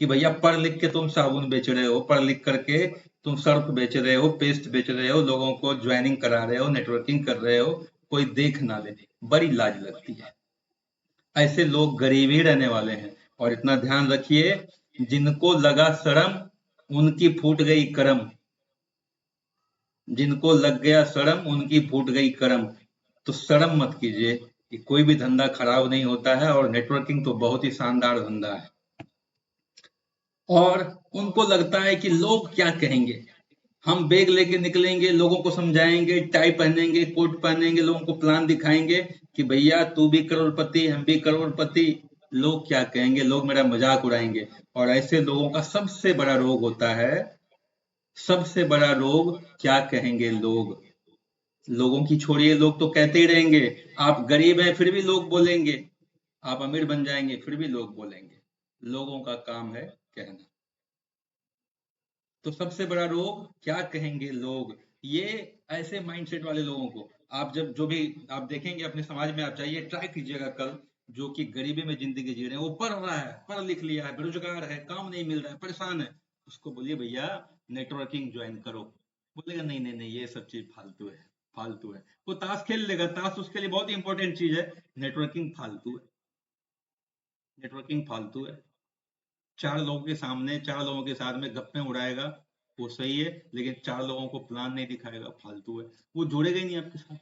Speaker 1: कि भैया पढ़ लिख के तुम साबुन बेच रहे हो, पढ़ लिख करके तुम सर्फ बेच रहे हो, पेस्ट बेच रहे हो, लोगों को ज्वाइनिंग करा रहे हो, नेटवर्किंग कर रहे हो, कोई देख ना ले। बड़ी लाज लगती है। ऐसे लोग गरीब ही रहने वाले हैं। और इतना ध्यान रखिए, जिनको लगा शर्म उनकी फूट गई करम, जिनको लग गया शर्म उनकी फूट गई करम। तो शर्म मत कीजिए कि कोई भी धंधा खराब नहीं होता है और नेटवर्किंग तो बहुत ही शानदार धंधा है। और उनको लगता है कि लोग क्या कहेंगे। हम बैग लेके निकलेंगे, लोगों को समझाएंगे, टाई पहनेंगे, कोट पहनेंगे, लोगों को प्लान दिखाएंगे कि भैया तू भी करोड़पति, हम भी करोड़पति, लोग क्या कहेंगे, लोग मेरा मजाक उड़ाएंगे। और ऐसे लोगों का सबसे बड़ा रोग होता है, सबसे बड़ा रोग, क्या कहेंगे लोग। लोगों की छोड़िए, लोग तो कहते ही रहेंगे। आप गरीब हैं फिर भी लोग बोलेंगे, आप अमीर बन जाएंगे फिर भी लोग बोलेंगे। लोगों का काम है कहना। तो सबसे बड़ा रोग, क्या कहेंगे लोग, ये ऐसे माइंडसेट वाले लोगों को आप जब जो भी आप देखेंगे अपने समाज में, आप जाइए, ट्राई कीजिएगा कल, जो कि गरीबी में जिंदगी जी रहे हैं, वो पढ़ रहा है, पढ़ लिख लिया है, बेरोजगार है, काम नहीं मिल रहा है, परेशान है, उसको बोलिए भैया नेटवर्किंग ज्वाइन करो। बोलेगा नहीं नहीं नहीं, ये सब चीज फालतू है, फालतू है। वो ताश खेल लेगा, ताश उसके लिए बहुत इंपॉर्टेंट चीज है। नेटवर्किंग फालतू है, नेटवर्किंग फालतू है। चार लोगों के सामने, चार लोगों के साथ में गप्पे उड़ाएगा, वो सही है, लेकिन चार लोगों को प्लान नहीं दिखाएगा, फालतू है। वो जुड़ेगा ही नहीं आपके साथ।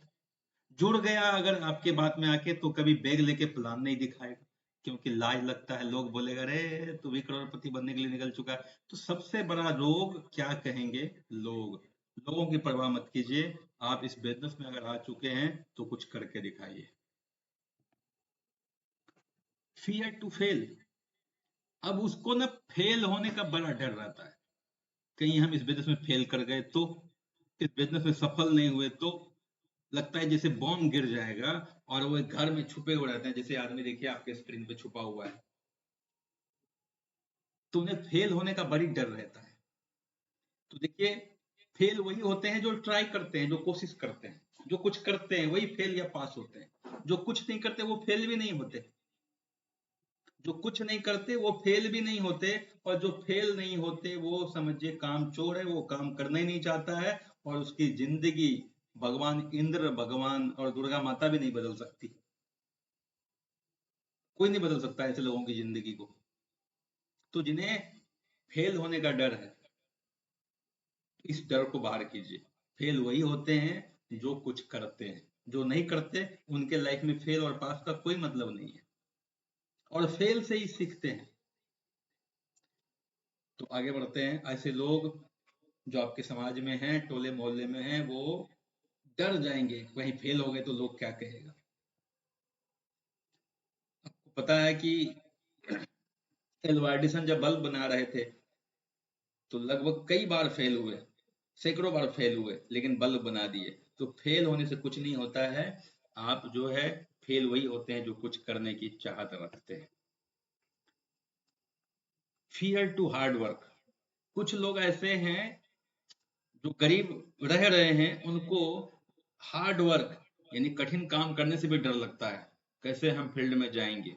Speaker 1: जुड़ गया अगर आपके बात में आके, तो कभी बैग लेके प्लान नहीं दिखाएगा, क्योंकि लाज लगता है, लोग बोलेगा अरे तू भी करोड़पति बनने के लिए निकल चुका है। तो सबसे बड़ा रोग, क्या कहेंगे लोग। लोगों की परवाह मत कीजिए। आप इस बिजनेस में अगर आ चुके हैं तो कुछ करके दिखाइए। Fear to fail. अब उसको ना फेल होने का बड़ा डर रहता है, कहीं हम इस बिजनेस में फेल कर गए तो, इस बिजनेस में सफल नहीं हुए तो, लगता है जैसे बॉम्ब गिर जाएगा। और वो एक घर में छुपे हुए रहते हैं, जैसे आदमी देखिए आपके स्क्रीन पे छुपा हुआ है, तो उन्हें फेल होने का बड़ी डर रहता है। तो देखिए, फेल वही होते हैं जो ट्राई करते हैं, जो कोशिश करते हैं, जो कुछ करते हैं, वही फेल या पास होते हैं। जो कुछ नहीं करते वो फेल भी नहीं होते, जो कुछ नहीं करते वो फेल भी नहीं होते। और जो फेल नहीं होते वो समझिए काम चोर है, वो काम करना ही नहीं चाहता है। और उसकी जिंदगी भगवान इंद्र, भगवान और दुर्गा माता भी नहीं बदल सकती। कोई नहीं बदल सकता ऐसे लोगों की जिंदगी को। तो जिन्हें फेल होने का डर है, इस डर को बाहर कीजिए। फेल वही होते हैं जो कुछ करते हैं, जो नहीं करते उनके लाइफ में फेल और पास का कोई मतलब नहीं है। और फेल से ही सीखते हैं। तो आगे बढ़ते हैं। ऐसे लोग जो आपके समाज में हैं, टोले मोहल्ले में हैं, वो डर जाएंगे कहीं फेल हो गए तो लोग क्या कहेगा। आपको पता है कि एल्वा एडिसन जब बल्ब बना रहे थे तो लगभग कई बार फेल हुए, सैकड़ों बार फेल हुए, लेकिन बल्ब बना दिए। तो फेल होने से कुछ नहीं होता है। आप जो है फेल वही होते हैं जो कुछ करने की चाहत रखते हैं। फियर टू हार्ड वर्क, कुछ लोग ऐसे हैं जो गरीब रह रहे हैं, उनको हार्ड वर्क यानी कठिन काम करने से भी डर लगता है। कैसे हम फील्ड में जाएंगे,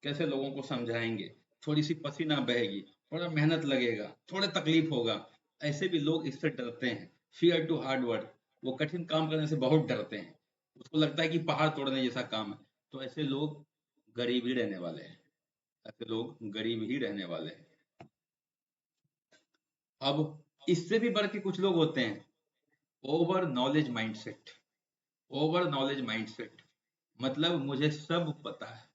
Speaker 1: कैसे लोगों को समझाएंगे, थोड़ी सी पसीना बहेगी, थोड़ा मेहनत लगेगा, थोड़ा तकलीफ होगा। ऐसे भी लोग इससे डरते हैं। फियर टू हार्ड वर्क, वो कठिन काम करने से बहुत डरते हैं। उसको लगता है कि पहाड़ तोड़ने जैसा काम है। तो ऐसे लोग गरीब ही रहने वाले हैं, ऐसे लोग गरीब ही रहने वाले हैं। अब इससे भी बढ़ के कुछ लोग होते हैं over knowledge mindset. Over knowledge mindset मतलब मुझे सब पता है।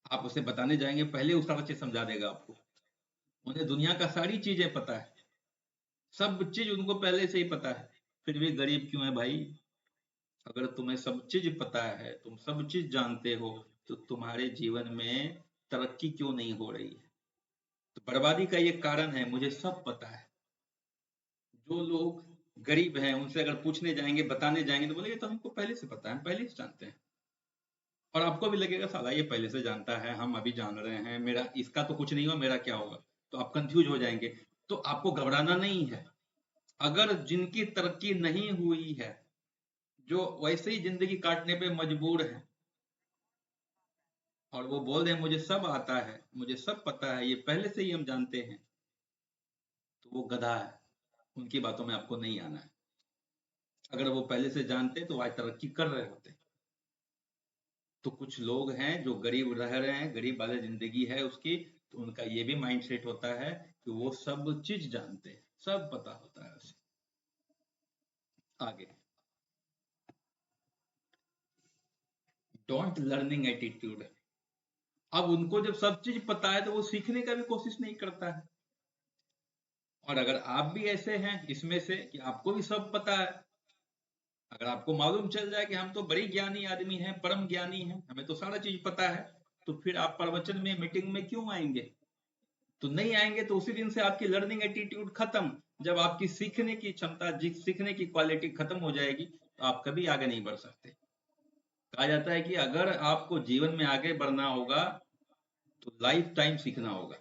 Speaker 1: आप उसे बताने जाएंगे पहले उसका बच्चे समझा देगा आपको। उन्हें दुनिया का सारी चीजें पता है, सब चीज उनको पहले से ही पता है। फिर भी गरीब क्यों है भाई? अगर तुम्हें सब चीज पता है, तुम सब चीज जानते हो, तो तुम्हारे जीवन में तरक्की क्यों नहीं हो रही है? तो बर्बादी का ये कारण है, मुझे सब पता है। जो लोग गरीब हैं उनसे अगर पूछने जाएंगे, बताने जाएंगे, तो बोलेंगे तो हमको पहले से पता है, हम पहले से जानते हैं। और आपको भी लगेगा साला ये पहले से जानता है, हम अभी जान रहे हैं, मेरा इसका तो कुछ नहीं हुआ, मेरा क्या होगा? तो आप कंफ्यूज हो जाएंगे। तो आपको घबराना नहीं है। अगर जिनकी तरक्की नहीं हुई है, जो वैसे ही जिंदगी काटने पे मजबूर है, और वो बोल रहे हैं मुझे सब आता है, मुझे सब पता है, ये पहले से ही हम जानते हैं, तो वो गधा है। उनकी बातों में आपको नहीं आना है। अगर वो पहले से जानते तो आज तरक्की कर रहे होते। तो कुछ लोग हैं जो गरीब रह रहे हैं, गरीब वाले जिंदगी है उसकी, तो उनका ये भी माइंड सेट होता है कि वो सब चीज जानते हैं, सब पता होता है उसे। आगे, डोंट लर्निंग एटीट्यूड। अब उनको जब सब चीज पता है तो वो सीखने का भी कोशिश नहीं करता है। और अगर आप भी ऐसे हैं इसमें से कि आपको भी सब पता है, अगर आपको मालूम चल जाए कि हम तो बड़ी ज्ञानी आदमी हैं, परम ज्ञानी हैं, हमें तो सारा चीज पता है, तो फिर आप प्रवचन में, मीटिंग में क्यों आएंगे? तो नहीं आएंगे तो उसी दिन से आपकी लर्निंग एटीट्यूड खत्म। जब आपकी सीखने की क्षमता, सीखने की क्वालिटी खत्म हो जाएगी, तो आप कभी आगे नहीं बढ़ सकते। कहा जाता है कि अगर आपको जीवन में आगे बढ़ना होगा तो लाइफ टाइम सीखना होगा,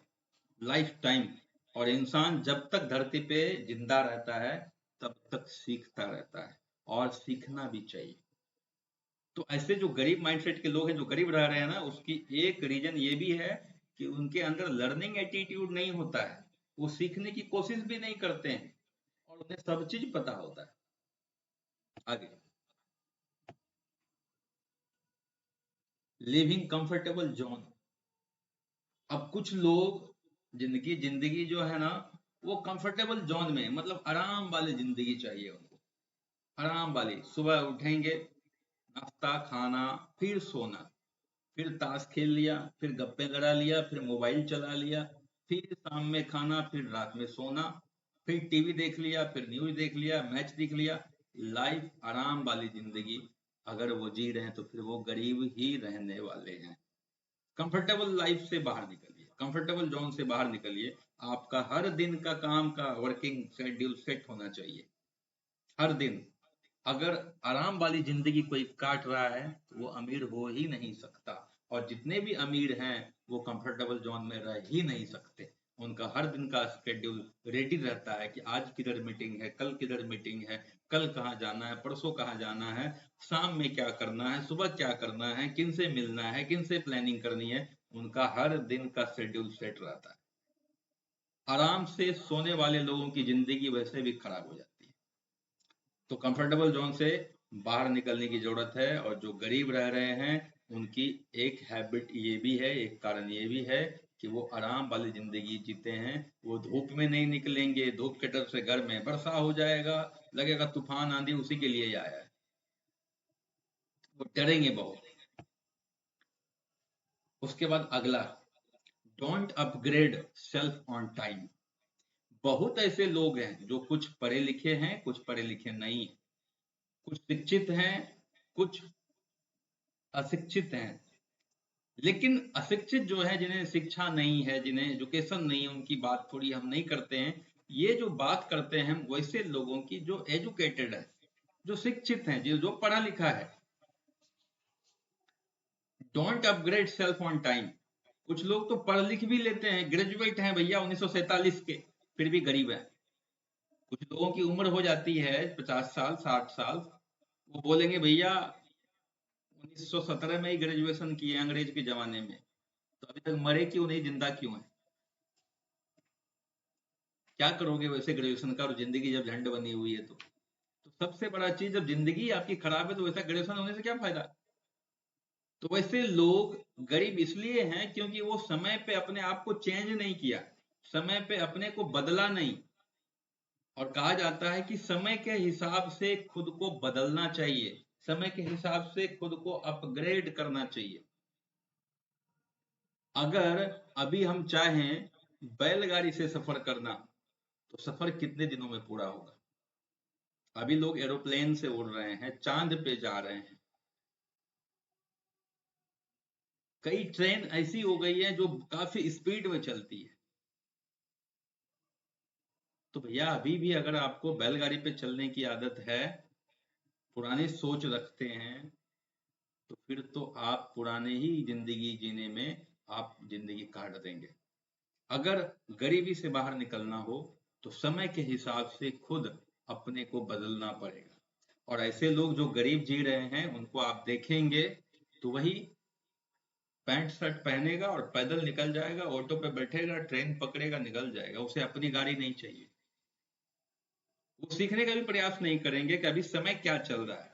Speaker 1: लाइफ टाइम। और इंसान जब तक धरती पे जिंदा रहता है तब तक सीखता रहता है, और सीखना भी चाहिए। तो ऐसे जो गरीब माइंडसेट के लोग हैं, जो गरीब रह रहे हैं ना, उसकी एक रीजन ये भी है कि उनके अंदर लर्निंग एटीट्यूड नहीं होता है। वो सीखने की कोशिश भी नहीं करते हैं, और उन्हें सब चीज पता होता है। आगे, लिविंग कंफर्टेबल जोन। अब कुछ लोग जिंदगी जिंदगी जो है ना, वो कंफर्टेबल जोन में, मतलब आराम वाली जिंदगी चाहिए उनको। आराम वाली, सुबह उठेंगे, नाश्ता खाना, फिर सोना, फिर ताश खेल लिया, फिर गप्पे लड़ा लिया, फिर मोबाइल चला लिया, फिर शाम में खाना, फिर रात में सोना, फिर टीवी देख लिया, फिर न्यूज देख लिया, मैच देख लिया। लाइफ आराम वाली जिंदगी अगर वो जी रहे हैं तो फिर वो गरीब ही रहने वाले हैं। कंफर्टेबल लाइफ से बाहर निकलिए, कंफर्टेबल जोन से बाहर निकलिए। आपका हर दिन का काम का वर्किंग शेड्यूल सेट होना चाहिए, हर दिन। अगर आराम वाली जिंदगी कोई काट रहा है तो वो अमीर हो ही नहीं सकता। और जितने भी अमीर हैं वो कंफर्टेबल जोन में रह ही नहीं सकते। उनका हर दिन का स्केड्यूल रेडी रहता है कि आज किधर मीटिंग है, कल किधर मीटिंग है, कल कहाँ जाना है, परसों कहाँ जाना है, शाम में क्या करना है, सुबह क्या करना है, किन से मिलना है, किन से प्लानिंग करनी है। उनका हर दिन का शेड्यूल सेट रहता है। आराम से सोने वाले लोगों की जिंदगी वैसे भी खराब हो जाती है। तो कंफर्टेबल जोन से बाहर निकलने की जरूरत है। और जो गरीब रह रहे हैं उनकी एक हैबिट ये भी है, एक कारण ये भी है कि वो आराम वाली जिंदगी जीते हैं। वो धूप में नहीं निकलेंगे, धूप के डर से घर में वर्षा हो जाएगा, लगेगा तूफान आंधी उसी के लिए ही आया है, वो डरेंगे बहुत। उसके बाद अगला, don't upgrade self on time. बहुत ऐसे लोग हैं जो कुछ पढ़े लिखे हैं, कुछ पढ़े लिखे नहीं, कुछ शिक्षित हैं, कुछ अशिक्षित हैं। लेकिन अशिक्षित जो है, जिन्हें शिक्षा नहीं है, जिन्हें एजुकेशन नहीं है, उनकी बात थोड़ी हम नहीं करते हैं। ये जो बात करते हैं हम वैसे लोगों की जो एजुकेटेड है, जो शिक्षित हैं, जो जो पढ़ा लिखा है। Don't upgrade self on time. कुछ लोग तो पढ़ लिख भी लेते हैं, ग्रेजुएट हैं भैया 1947 के, फिर भी गरीब है। कुछ लोगों की उम्र हो जाती है 50 साल 60 साल, वो बोलेंगे भैया 1917 में ही ग्रेजुएशन किए अंग्रेज के जमाने में, तो अभी तक मरे क्यों नहीं, जिंदा क्यों है। क्या करोगे वैसे ग्रेजुएशन का, और जिंदगी जब झंड बनी हुई है तो सबसे बड़ा चीज, जब जिंदगी आपकी खराब है तो वैसा ग्रेजुएशन होने से क्या फायदा। तो वैसे लोग गरीब इसलिए हैं क्योंकि वो समय पे अपने आप को चेंज नहीं किया, समय पे अपने को बदला नहीं। और कहा जाता है कि समय के हिसाब से खुद को बदलना चाहिए, समय के हिसाब से खुद को अपग्रेड करना चाहिए। अगर अभी हम चाहें बैलगाड़ी से सफर करना, तो सफर कितने दिनों में पूरा होगा। अभी लोग एरोप्लेन से उड़ रहे हैं, चांद पे जा रहे हैं। कई ट्रेन ऐसी हो गई है जो काफी स्पीड में चलती है। तो भैया अभी भी अगर आपको बैलगाड़ी पे चलने की आदत है, पुरानी सोच रखते हैं, तो फिर तो आप पुराने ही जिंदगी जीने में आप जिंदगी काट देंगे। अगर गरीबी से बाहर निकलना हो तो समय के हिसाब से खुद अपने को बदलना पड़ेगा। और ऐसे लोग जो गरीब जी रहे हैं उनको आप देखेंगे तो वही पैंट शर्ट पहनेगा और पैदल निकल जाएगा, ऑटो पे बैठेगा, ट्रेन पकड़ेगा, निकल जाएगा, उसे अपनी गाड़ी नहीं चाहिए। वो सीखने का भी प्रयास नहीं करेंगे कि अभी समय क्या चल रहा है।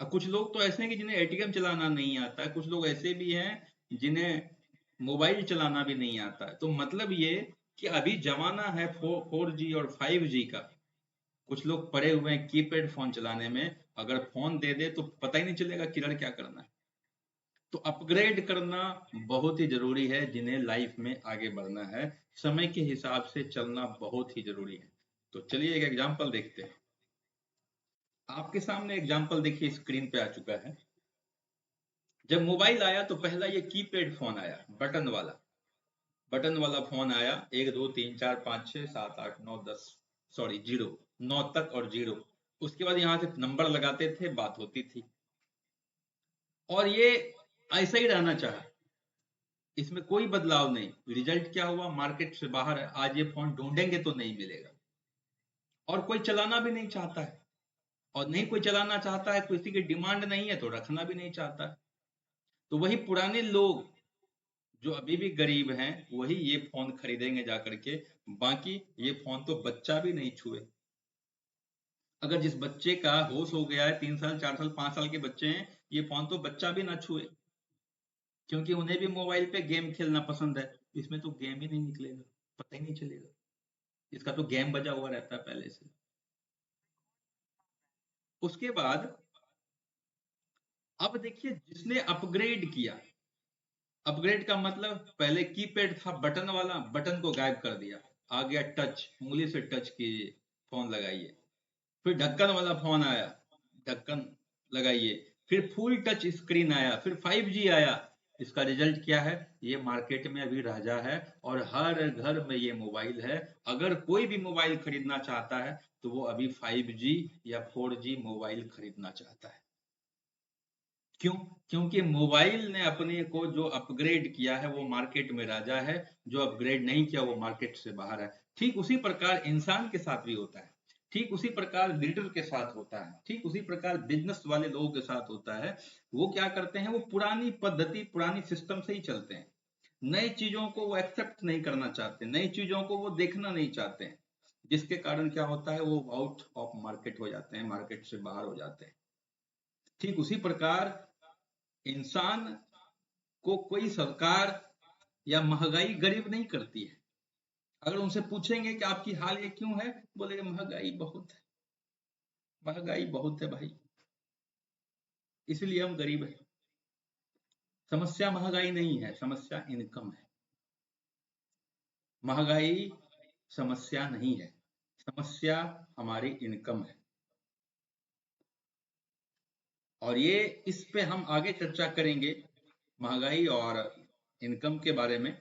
Speaker 1: अब कुछ लोग तो ऐसे हैं कि जिन्हें एटीएम चलाना नहीं आता है, कुछ लोग ऐसे भी हैं जिन्हें मोबाइल चलाना भी नहीं आता है। तो मतलब ये कि अभी जमाना है 4G और 5G का। कुछ लोग पड़े हुए हैं कीपैड फोन चलाने में, अगर फोन दे दे तो पता ही नहीं चलेगा किधर क्या करना है। तो अपग्रेड करना बहुत ही जरूरी है, जिन्हें लाइफ में आगे बढ़ना है, समय के हिसाब से चलना बहुत ही जरूरी है। तो चलिए एक एग्जांपल देखते हैं। आपके सामने एग्जांपल देखिए, स्क्रीन पे आ चुका है। जब मोबाइल आया तो पहला ये कीपैड फोन आया, बटन वाला फोन आया, 1 2 3 4 5 6 7 8 9 10, सॉरी 0, 9 तक और 0। उसके बाद यहाँ से नंबर लगाते थे, बात होती थी। और ये ऐसा ही रहना चाहा, इसमें कोई बदलाव नहीं। रिजल्ट क्या हुआ, मार्केट से बाहर है। आज ये फोन ढूंढेंगे तो नहीं मिलेगा, और कोई चलाना भी नहीं चाहता है। और नहीं कोई चलाना चाहता है, किसी की डिमांड नहीं है तो रखना भी नहीं चाहता है। तो वही पुराने लोग जो अभी भी गरीब हैं, वही ये फोन खरीदेंगे जा करके। बाकी ये फोन तो बच्चा भी नहीं छुए। अगर जिस बच्चे का होश हो गया है, 3 साल 4 साल 5 साल के बच्चे हैं, ये फोन तो बच्चा भी ना छुए, क्योंकि उन्हें भी मोबाइल पे गेम खेलना पसंद है। इसमें तो गेम ही नहीं निकलेगा, पता ही नहीं चलेगा, इसका तो गेम बजा हुआ रहता है पहले से। उसके बाद अब देखिए, जिसने अपग्रेड किया, अपग्रेड का मतलब पहले कीपैड था बटन वाला, बटन को गायब कर दिया, आ गया टच, उंगली से टच कीजिए, फोन लगाइए। फिर ढक्कन वाला फोन आया, ढक्कन लगाइए। फिर फुल टच स्क्रीन आया, फिर 5G आया। इसका रिजल्ट क्या है, ये मार्केट में अभी राजा है, और हर घर में ये मोबाइल है। अगर कोई भी मोबाइल खरीदना चाहता है तो वो अभी 5G या 4G मोबाइल खरीदना चाहता है। क्यों? क्योंकि मोबाइल ने अपने को जो अपग्रेड किया है वो मार्केट में राजा है, जो अपग्रेड नहीं किया वो मार्केट से बाहर है। ठीक उसी प्रकार इंसान के साथ भी होता है, ठीक उसी प्रकार लीडर के साथ होता है, ठीक उसी प्रकार बिजनेस वाले लोगों के साथ होता है। वो क्या करते हैं, वो पुरानी पद्धति पुरानी सिस्टम से ही चलते हैं। नई चीजों को वो एक्सेप्ट नहीं करना चाहते, नई चीजों को वो देखना नहीं चाहते हैं। जिसके कारण क्या होता है, वो आउट ऑफ मार्केट हो जाते हैं, मार्केट से बाहर हो जाते हैं। ठीक उसी प्रकार इंसान को कोई सरकार या महंगाई गरीब नहीं करती है। अगर उनसे पूछेंगे कि आपकी हाल ये क्यों है, बोलेंगे महंगाई बहुत है, महंगाई बहुत है भाई, इसलिए हम गरीब हैं। समस्या महंगाई नहीं है, समस्या इनकम है। महंगाई समस्या नहीं है, समस्या हमारी इनकम है। और ये इस पे हम आगे चर्चा करेंगे, महंगाई और इनकम के बारे में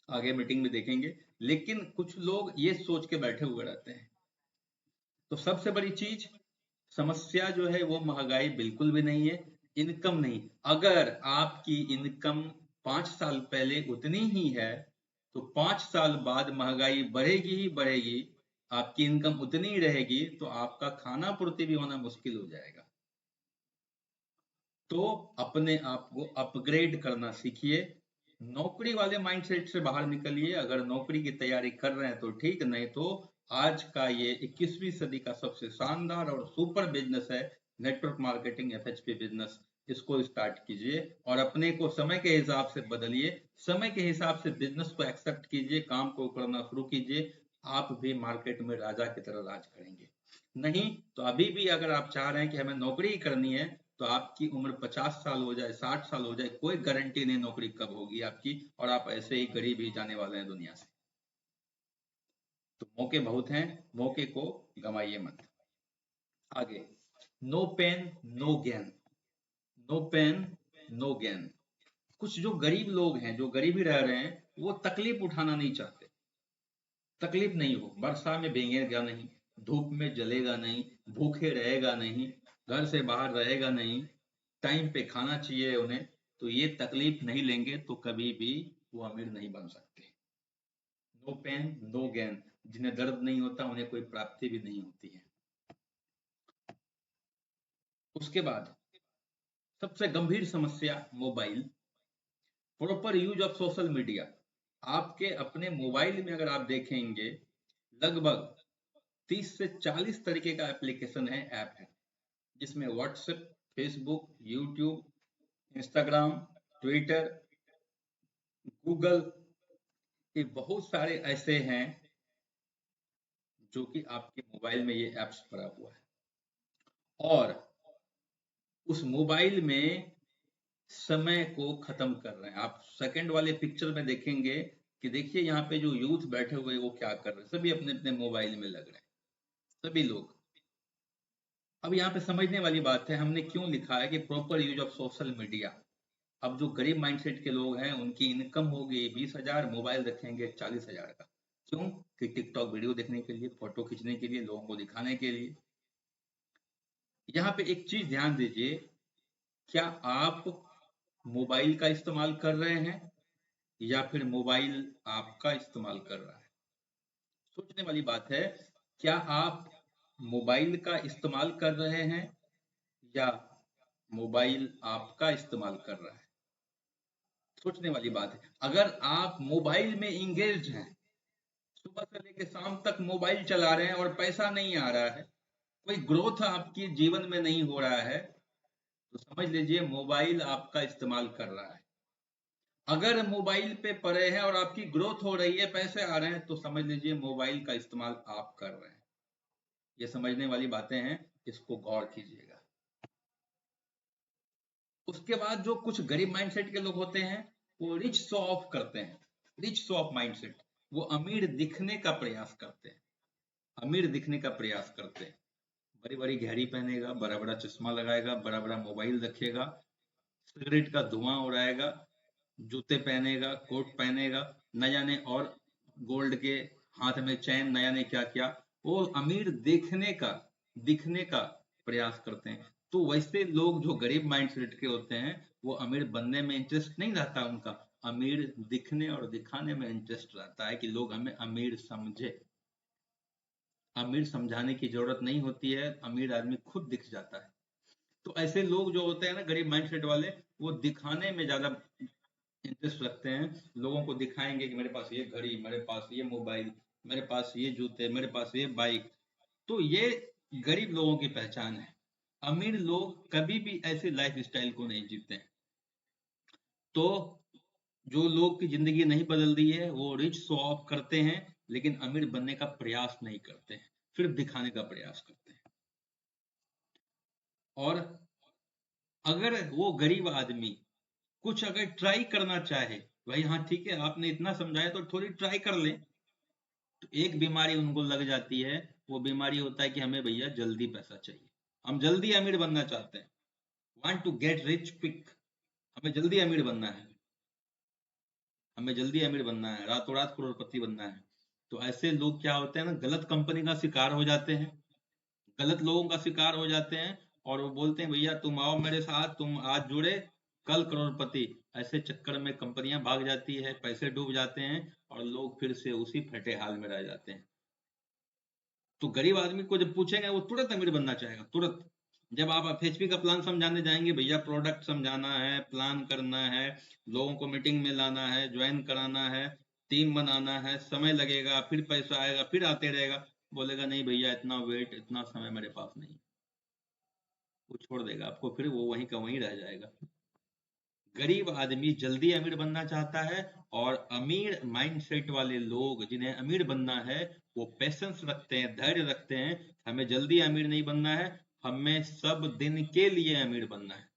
Speaker 1: आगे मीटिंग में देखेंगे। लेकिन कुछ लोग ये सोच के बैठे हुए रहते हैं। तो सबसे बड़ी चीज, समस्या जो है वो महंगाई बिल्कुल भी नहीं है, इनकम नहीं। अगर आपकी इनकम 5 साल पहले उतनी ही है तो 5 साल बाद महंगाई बढ़ेगी ही बढ़ेगी, आपकी इनकम उतनी ही रहेगी तो आपका खाना पूर्ति भी होना मुश्किल हो जाएगा। तो अपने आप को अपग्रेड करना सीखिए, नौकरी वाले माइंडसेट से बाहर निकलिए। अगर नौकरी की तैयारी कर रहे हैं तो ठीक, नहीं तो आज का ये 21वीं सदी का सबसे शानदार और सुपर बिजनेस है नेटवर्क मार्केटिंग, एफएचपी बिजनेस। इसको स्टार्ट कीजिए और अपने को समय के हिसाब से बदलिए, समय के हिसाब से बिजनेस को एक्सेप्ट कीजिए, काम को करना शुरू कीजिए। आप भी मार्केट में राजा की तरह राज करेंगे। नहीं तो अभी भी अगर आप चाह रहे हैं कि हमें नौकरी ही करनी है, तो आपकी उम्र 50 साल हो जाए, 60 साल हो जाए, कोई गारंटी नहीं नौकरी कब होगी आपकी, और आप ऐसे ही गरीब ही जाने वाले हैं दुनिया से। तो मौके बहुत हैं, मौके को गंवाइए मत। आगे, no pain no gain, no pain no gain. कुछ जो गरीब लोग हैं, जो गरीबी रह रहे हैं, वो तकलीफ उठाना नहीं चाहते। तकलीफ नहीं हो, वर्षा में भीगेगा नहीं, धूप में जलेगा नहीं, भूखे रहेगा नहीं, घर से बाहर रहेगा नहीं, टाइम पे खाना चाहिए उन्हें, तो ये तकलीफ नहीं लेंगे तो कभी भी वो अमीर नहीं बन सकते। नो पेन नो गेन, जिन्हें दर्द नहीं होता उन्हें कोई प्राप्ति भी नहीं होती है। उसके बाद सबसे गंभीर समस्या mobile, proper use of social media. आपके अपने मोबाइल में अगर आप देखेंगे, लगभग 30 से 40 तरीके का एप्लीकेशन है, ऐप है, जिसमें WhatsApp, Facebook, YouTube, Instagram, Twitter, Google, ये बहुत सारे ऐसे हैं जो कि आपके मोबाइल में ये ऐप्स भरा हुआ है। और उस मोबाइल में समय को खत्म कर रहे हैं। आप सेकंड वाले पिक्चर में देखेंगे कि देखिए यहाँ पे जो यूथ बैठे हुए वो क्या कर रहे हैं, सभी अपने अपने मोबाइल में लग रहे हैं, सभी लोग। अब यहाँ पे समझने वाली बात है, हमने क्यों लिखा है कि proper use of social media. अब जो गरीब माइंडसेट के लोग हैं, उनकी इनकम होगी 20,000, मोबाइल रखेंगे 40,000 का। क्यों? कि टिकटॉक वीडियो देखने के लिए, फोटो खींचने के लिए, लोगों को दिखाने के लिए। यहाँ पे एक चीज ध्यान दीजिए, क्या आप मोबाइल का इस्तेमाल कर रहे हैं या फिर मोबाइल आपका इस्तेमाल कर रहा है? सोचने वाली बात है, क्या आप मोबाइल का इस्तेमाल कर रहे हैं या मोबाइल आपका इस्तेमाल कर रहा है? सोचने वाली बात है। अगर आप मोबाइल में इंगेज हैं, सुबह से लेकर शाम तक मोबाइल चला रहे हैं और पैसा नहीं आ रहा है, कोई ग्रोथ आपके जीवन में नहीं हो रहा है, तो समझ लीजिए मोबाइल आपका इस्तेमाल कर रहा है। अगर मोबाइल पे पड़े हैं और आपकी ग्रोथ हो रही है, पैसे आ रहे हैं, तो समझ लीजिए मोबाइल का इस्तेमाल आप कर रहे हैं। ये समझने वाली बातें हैं, इसको गौर कीजिएगा। उसके बाद जो कुछ गरीब माइंडसेट के लोग होते हैं, वो रिच शो ऑफ करते हैं, रिच शो ऑफ माइंडसेट। वो अमीर दिखने का प्रयास करते हैं, अमीर दिखने का प्रयास करते हैं। बड़ी बड़ी घड़ी पहनेगा, बड़ा बड़ा चश्मा लगाएगा, बड़ा बड़ा मोबाइल रखेगा, सिगरेट का धुआं उड़ाएगा, जूते पहनेगा, कोट पहनेगा, न जाने और गोल्ड के हाथ में चैन, न जाने क्या क्या। वो अमीर दिखने का प्रयास करते हैं। तो वैसे लोग जो गरीब माइंडसेट के होते हैं, वो अमीर बनने में इंटरेस्ट नहीं रहता उनका, अमीर दिखने और दिखाने में इंटरेस्ट रहता है कि लोग हमें अमीर समझे। अमीर समझाने की जरूरत नहीं होती है, अमीर आदमी खुद दिख जाता है। तो ऐसे लोग जो होते हैं ना, गरीब माइंडसेट वाले, वो दिखाने में ज्यादा इंटरेस्ट रखते हैं। लोगों को दिखाएंगे कि मेरे पास ये घड़ी, मेरे पास ये मोबाइल, मेरे पास ये जूते, मेरे पास ये बाइक। तो ये गरीब लोगों की पहचान है। अमीर लोग कभी भी ऐसे लाइफ स्टाइल को नहीं जीते हैं। तो जो लोग की जिंदगी नहीं बदल रही है, वो रिच शो ऑफ करते हैं, लेकिन अमीर बनने का प्रयास नहीं करते हैं, सिर्फ दिखाने का प्रयास करते हैं। और अगर वो गरीब आदमी कुछ अगर ट्राई करना चाहे, भाई हाँ ठीक है आपने इतना समझाया तो थोड़ी ट्राई कर ले, तो एक बीमारी उनको लग जाती है। वो बीमारी होता है कि हमें भैया जल्दी पैसा चाहिए, हम जल्दी अमीर बनना चाहते हैं, want to get rich quick. हमें जल्दी अमीर बनना है, हमें जल्दी अमीर बनना है, रातों रात करोड़पति बनना है। तो ऐसे लोग क्या होते हैं ना, गलत कंपनी का शिकार हो जाते हैं, गलत लोगों का शिकार हो जाते हैं, और वो बोलते हैं भैया तुम आओ मेरे साथ, तुम आज जुड़े कल करोड़पति। ऐसे चक्कर में कंपनियां भाग जाती है, पैसे डूब जाते हैं और लोग फिर से उसी फटे हाल में रह जाते हैं। तो गरीब आदमी को जब पूछेंगे वो तुरंत अमीर बनना चाहेगा, तुरंत। जब आप एफएचपी का प्लान समझाने जाएंगे, भैया प्रोडक्ट समझाना है, प्लान करना है, लोगों को मीटिंग में लाना है, ज्वाइन कराना है, टीम बनाना है, समय लगेगा, फिर पैसा आएगा, फिर आते रहेगा, बोलेगा नहीं भैया इतना वेट, इतना समय मेरे पास नहीं। वो छोड़ देगा आपको, फिर वो वहीं का वहीं रह जाएगा। गरीब आदमी जल्दी अमीर बनना चाहता है, और अमीर माइंडसेट वाले लोग जिन्हें अमीर बनना है वो पेशेंस रखते हैं, धैर्य रखते हैं। हमें जल्दी अमीर नहीं बनना है, हमें सब दिन के लिए अमीर बनना है,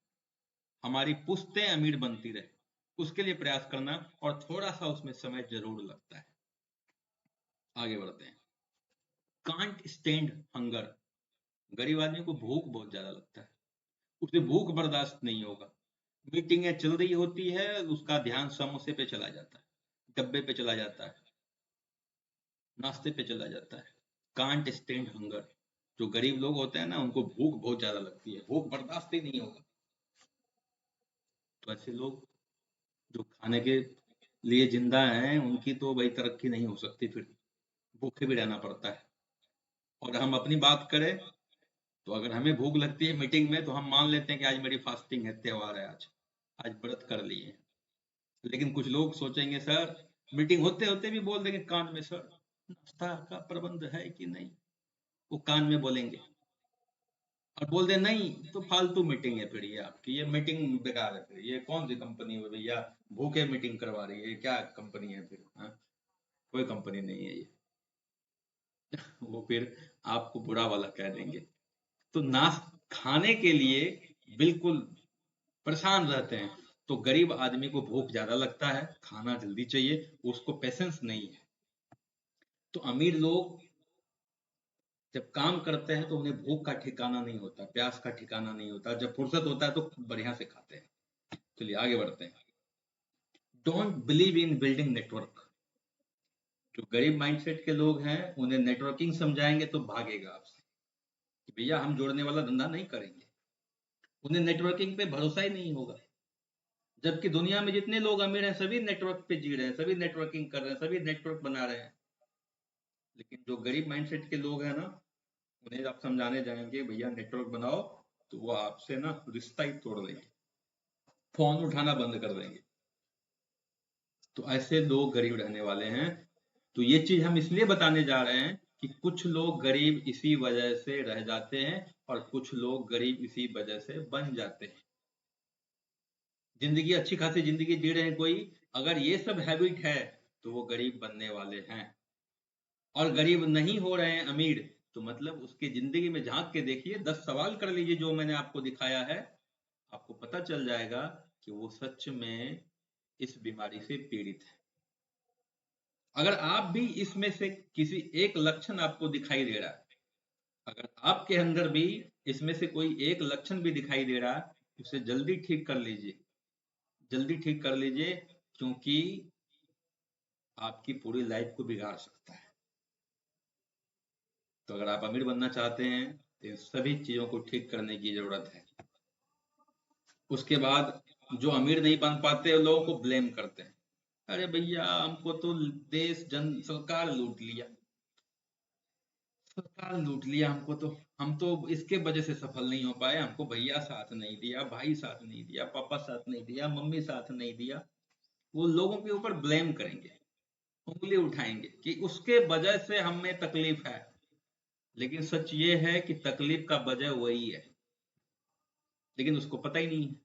Speaker 1: हमारी पुश्तें अमीर बनती रहे, उसके लिए प्रयास करना, और थोड़ा सा उसमें समय जरूर लगता है। आगे बढ़ते हैं। Can't stand hunger. गरीब आदमी को भूख बहुत ज्यादा लगता है, उसे भूख बर्दाश्त नहीं होगा। मीटिंगें चल रही होती है, उसका ध्यान समोसे पे चला जाता है, डब्बे पे चला जाता है, नाश्ते पे चला जाता है। Can't stand hunger. जो गरीब लोग होते हैं ना, उनको भूख बहुत ज्यादा लगती है, भूख बर्दाश्त ही नहीं होगा। तो ऐसे लोग जो खाने के लिए जिंदा हैं, उनकी तो भाई तरक्की नहीं हो सकती, फिर भूखे भी रहना पड़ता है। और हम अपनी बात करें, तो अगर हमें भूख लगती है मीटिंग में, तो हम मान लेते हैं कि आज मेरी फास्टिंग है, त्योहार है, आज आज व्रत कर लिए। लेकिन कुछ लोग सोचेंगे सर, मीटिंग होते होते भी बोल देंगे कान में, सर नाश्ता का प्रबंध है कि नहीं, वो कान में बोलेंगे। और बोल दे नहीं तो फालतू मीटिंग है, फिर ये आपकी ये मीटिंग बेकार है, फिर ये कौन सी कंपनी है भैया, भूखे मीटिंग करवा रही है, क्या कंपनी है फिर, हाँ? कोई कंपनी नहीं है ये। वो फिर आपको बुरा वाला कह देंगे। तो नाश खाने के लिए बिल्कुल परेशान रहते हैं। तो गरीब आदमी को भूख ज्यादा लगता है, खाना जल्दी चाहिए, उसको पेशेंस नहीं है। तो अमीर लोग जब काम करते हैं तो उन्हें भूख का ठिकाना नहीं होता, प्यास का ठिकाना नहीं होता, जब फुर्सत होता है तो बढ़िया से खाते हैं। चलिए आगे बढ़ते हैं। Don't believe in building network. जो गरीब माइंडसेट के लोग हैं, उन्हें नेटवर्किंग समझाएंगे तो भागेगा आपसे कि भैया हम जोड़ने वाला धंधा नहीं करेंगे। उन्हें नेटवर्किंग पे भरोसा ही नहीं होगा। जबकि दुनिया में जितने लोग अमीर हैं, सभी नेटवर्क पे जी रहे हैं, सभी नेटवर्किंग कर रहे हैं, सभी नेटवर्क बना रहे हैं। लेकिन जो गरीब माइंडसेट के लोग हैं ना, उन्हें आप समझाने जाएंगे भैया नेटवर्क बनाओ, तो वो आपसे ना रिश्ता ही तोड़ देंगे, फोन उठाना बंद कर देंगे। तो ऐसे लोग गरीब रहने वाले हैं। तो ये चीज हम इसलिए बताने जा रहे हैं कि कुछ लोग गरीब इसी वजह से रह जाते हैं, और कुछ लोग गरीब इसी वजह से बन जाते हैं। जिंदगी अच्छी खासी जिंदगी जी रहे हैं कोई, अगर ये सब हैबिट है तो वो गरीब बनने वाले हैं। और गरीब नहीं हो रहे हैं अमीर, तो मतलब उसकी जिंदगी में झांक के देखिए, 10 सवाल कर लीजिए जो मैंने आपको दिखाया है, आपको पता चल जाएगा कि वो सच में इस बीमारी से पीड़ित है। अगर आप भी इसमें से किसी एक लक्षण आपको दिखाई दे रहा है, अगर आपके अंदर भी इसमें से कोई एक लक्षण भी दिखाई दे रहा है, उसे जल्दी ठीक कर लीजिए, जल्दी ठीक कर लीजिए, क्योंकि आपकी पूरी लाइफ को बिगाड़ सकता है। तो अगर आप अमीर बनना चाहते हैं, तो इन सभी चीजों को ठीक करने की जरूरत है। उसके बाद जो अमीर नहीं बन पाते, लोगों को ब्लेम करते हैं, अरे भैया हमको तो देश जन सरकार लूट लिया, सरकार लूट लिया हमको, तो हम तो इसके वजह से सफल नहीं हो पाए, हमको भैया साथ नहीं दिया, भाई साथ नहीं दिया, पापा साथ नहीं दिया, मम्मी साथ नहीं दिया। वो लोगों के ऊपर ब्लेम करेंगे, उंगली उठाएंगे कि उसके वजह से हमें तकलीफ है। लेकिन सच ये है कि तकलीफ का वजह वही है, लेकिन उसको पता ही नहीं है।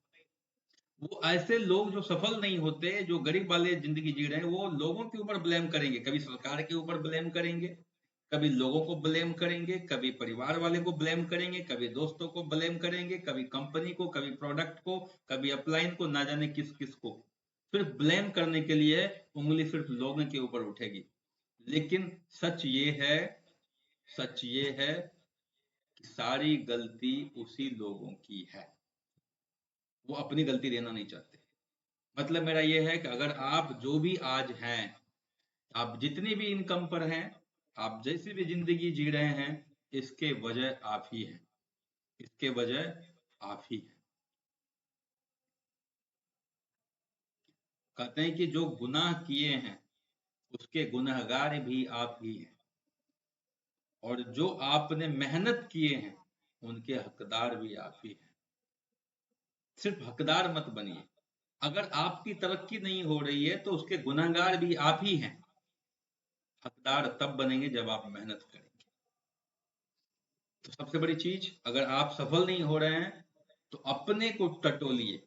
Speaker 1: वो ऐसे लोग जो सफल नहीं होते, जो गरीब वाले जिंदगी जी रहे हैं, वो लोगों के ऊपर ब्लेम करेंगे, कभी सरकार के ऊपर ब्लेम करेंगे, कभी लोगों को ब्लेम करेंगे, कभी परिवार वाले को ब्लेम करेंगे, कभी दोस्तों को ब्लेम करेंगे, कभी कंपनी को, कभी प्रोडक्ट को, कभी अपलाइन को, ना जाने किस किस को। सिर्फ ब्लेम करने के लिए उंगली सिर्फ लोगों के ऊपर उठेगी। लेकिन सच ये है, सच ये है कि सारी गलती उसी लोगों की है, वो अपनी गलती देना नहीं चाहते। मतलब मेरा ये है कि अगर आप जो भी आज हैं, आप जितनी भी इनकम पर हैं, आप जैसी भी जिंदगी जी रहे हैं, इसके वजह आप ही हैं। इसके वजह आप ही हैं। कहते हैं कि जो गुनाह किए हैं उसके गुनहगार भी आप ही हैं, और जो आपने मेहनत किए हैं उनके हकदार भी आप ही हैं। सिर्फ हकदार मत बनिए। अगर आपकी तरक्की नहीं हो रही है तो उसके गुनहगार भी आप ही हैं। हकदार तब बनेंगे जब आप मेहनत करेंगे। तो सबसे बड़ी चीज, अगर आप सफल नहीं हो रहे हैं तो अपने को टटोलिए,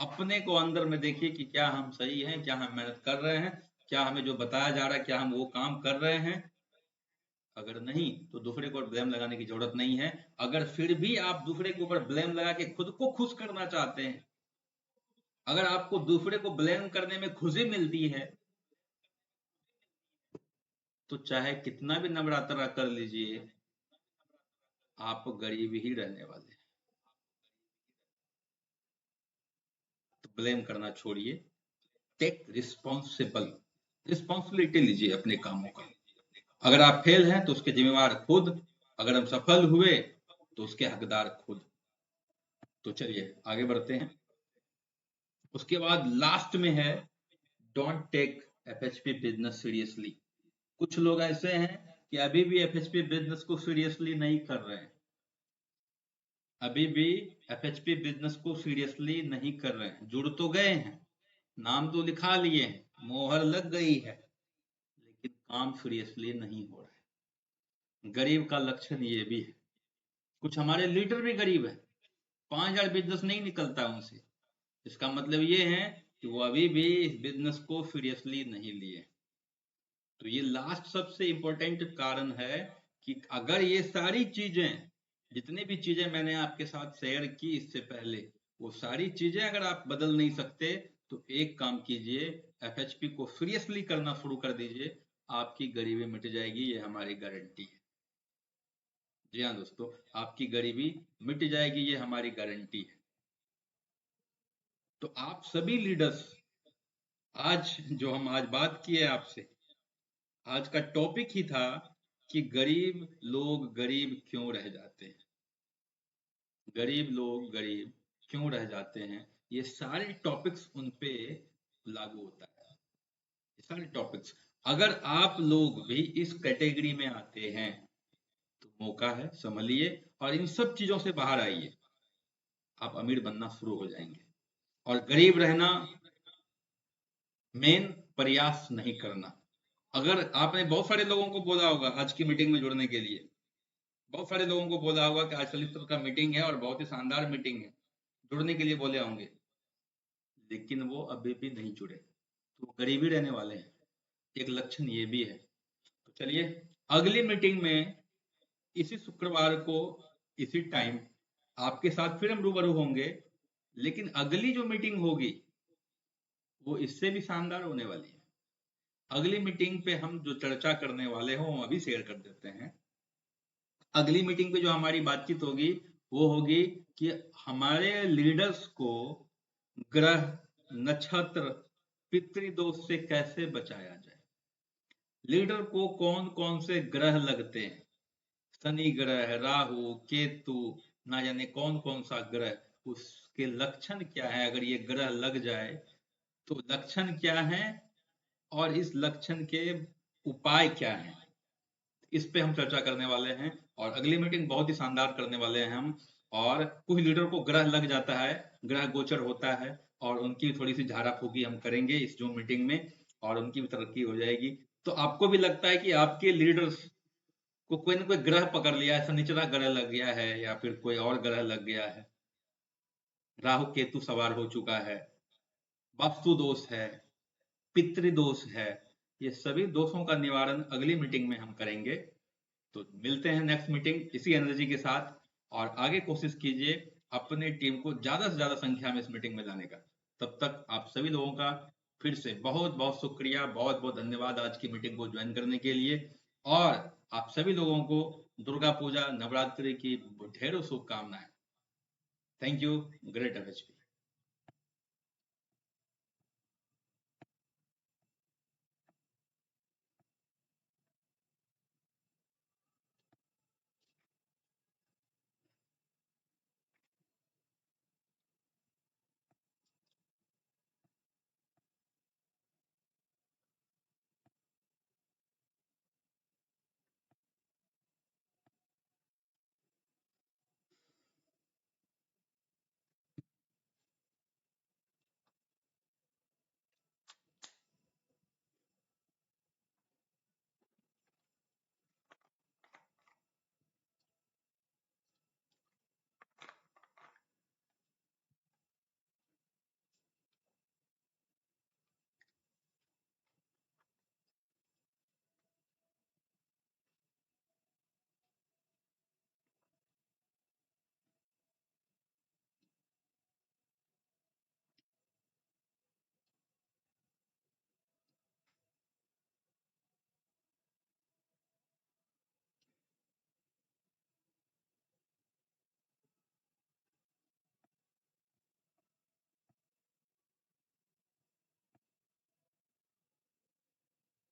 Speaker 1: अपने को अंदर में देखिए कि क्या हम सही हैं, क्या हम मेहनत कर रहे हैं, क्या हमें जो बताया जा रहा है क्या हम वो काम कर रहे हैं। अगर नहीं तो दूसरे को ब्लेम लगाने की जरूरत नहीं है। अगर फिर भी आप दूसरे के ऊपर ब्लेम लगा के खुद को खुश करना चाहते हैं, अगर आपको दूसरे को ब्लेम करने में खुशी मिलती है, तो चाहे कितना भी नवरात्रा कर लीजिए, आप गरीब ही रहने वाले हैं। तो ब्लेम करना छोड़िए, टेक रिस्पॉन्सिबिलिटी लीजिए अपने कामों का। अगर आप फेल हैं तो उसके जिम्मेवार खुद, अगर हम सफल हुए तो उसके हकदार खुद। तो चलिए आगे बढ़ते हैं। उसके बाद लास्ट में है, don't take FHP business seriously. कुछ लोग ऐसे हैं कि अभी भी एफएचपी बिजनेस को सीरियसली नहीं कर रहे हैं, अभी भी एफएचपी बिजनेस को सीरियसली नहीं कर रहे हैं। जुड़ तो गए हैं, नाम तो लिखा लिए हैं, मोहर लग गई है, लेकिन काम सीरियसली नहीं हो रहा है। गरीब का लक्षण ये भी है। कुछ हमारे लीडर भी गरीब है, 5,000 बिजनेस नहीं निकलता उनसे। इसका मतलब ये है कि वो अभी भी इस बिजनेस को सीरियसली नहीं लिए। तो ये लास्ट सबसे इंपॉर्टेंट कारण है कि अगर ये सारी चीजें, जितनी भी चीजें मैंने आपके साथ शेयर की इससे पहले, वो सारी चीजें अगर आप बदल नहीं सकते तो एक काम कीजिए, एफएचपी को सीरियसली करना शुरू कर दीजिए, आपकी गरीबी मिट जाएगी, ये हमारी गारंटी है। जी हाँ दोस्तों, आपकी गरीबी मिट जाएगी, ये हमारी गारंटी है। तो आप सभी लीडर्स, आज जो हम आज बात किए आपसे, आज का टॉपिक ही था कि गरीब लोग गरीब क्यों रह जाते हैं, गरीब लोग गरीब क्यों रह जाते हैं। ये सारे टॉपिक्स उन पे लागू होता है, ये सारे टॉपिक्स। अगर आप लोग भी इस कैटेगरी में आते हैं तो मौका है, संभलिए और इन सब चीजों से बाहर आइए, आप अमीर बनना शुरू हो जाएंगे। और गरीब रहना मेन, प्रयास नहीं करना। अगर आपने बहुत सारे लोगों को बोला होगा आज की मीटिंग में जुड़ने के लिए, बहुत सारे लोगों को बोला होगा कि आज सलिस्टर का मीटिंग है और बहुत ही शानदार मीटिंग है, जुड़ने के लिए बोले होंगे, लेकिन वो अभी भी नहीं जुड़े, तो वो गरीबी रहने वाले हैं। एक लक्षण ये भी है। तो चलिए अगली मीटिंग में इसी शुक्रवार को इसी टाइम आपके साथ फिर हम रूबरू होंगे, लेकिन अगली जो मीटिंग होगी वो इससे भी शानदार होने वाली है। अगली मीटिंग पे हम जो चर्चा करने वाले हो हम अभी शेयर कर देते हैं। अगली मीटिंग पे जो हमारी बातचीत होगी वो होगी कि हमारे लीडर्स को ग्रह, नक्षत्र, पितृदोष से कैसे बचाया जाए। लीडर को कौन कौन से ग्रह लगते हैं, शनि ग्रह, राहु, केतु, ना जाने कौन कौन सा ग्रह, उसके लक्षण क्या है। अगर ये ग्रह लग जाए तो लक्षण क्या है और इस लक्षण के उपाय क्या हैं, इस पे हम चर्चा करने वाले हैं। और अगली मीटिंग बहुत ही शानदार करने वाले हैं हम। और कुछ लीडर को ग्रह लग जाता है, ग्रह गोचर होता है, और उनकी थोड़ी सी झाड़ा फूकी हम करेंगे इस जूम मीटिंग में, और उनकी भी तरक्की हो जाएगी। तो आपको भी लगता है कि आपके लीडर्स को कोई ना कोई ग्रह पकड़ लिया है, शनिचरा ग्रह लग गया है या फिर कोई और ग्रह लग गया है, राहु केतु सवार हो चुका है, वास्तु दोष है, पितृदोष है, ये सभी दोषों का निवारण अगली मीटिंग में हम करेंगे। तो मिलते हैं नेक्स्ट मीटिंग इसी एनर्जी के साथ, और आगे कोशिश कीजिए अपने टीम को ज्यादा से ज्यादा संख्या में इस मीटिंग में लाने का। तब तक आप सभी लोगों का फिर से बहुत बहुत शुक्रिया, बहुत बहुत धन्यवाद आज की मीटिंग को ज्वाइन करने के लिए। और आप सभी लोगों को दुर्गा पूजा, नवरात्रि की ढेरों शुभकामनाएं। Thank you. Great FHP.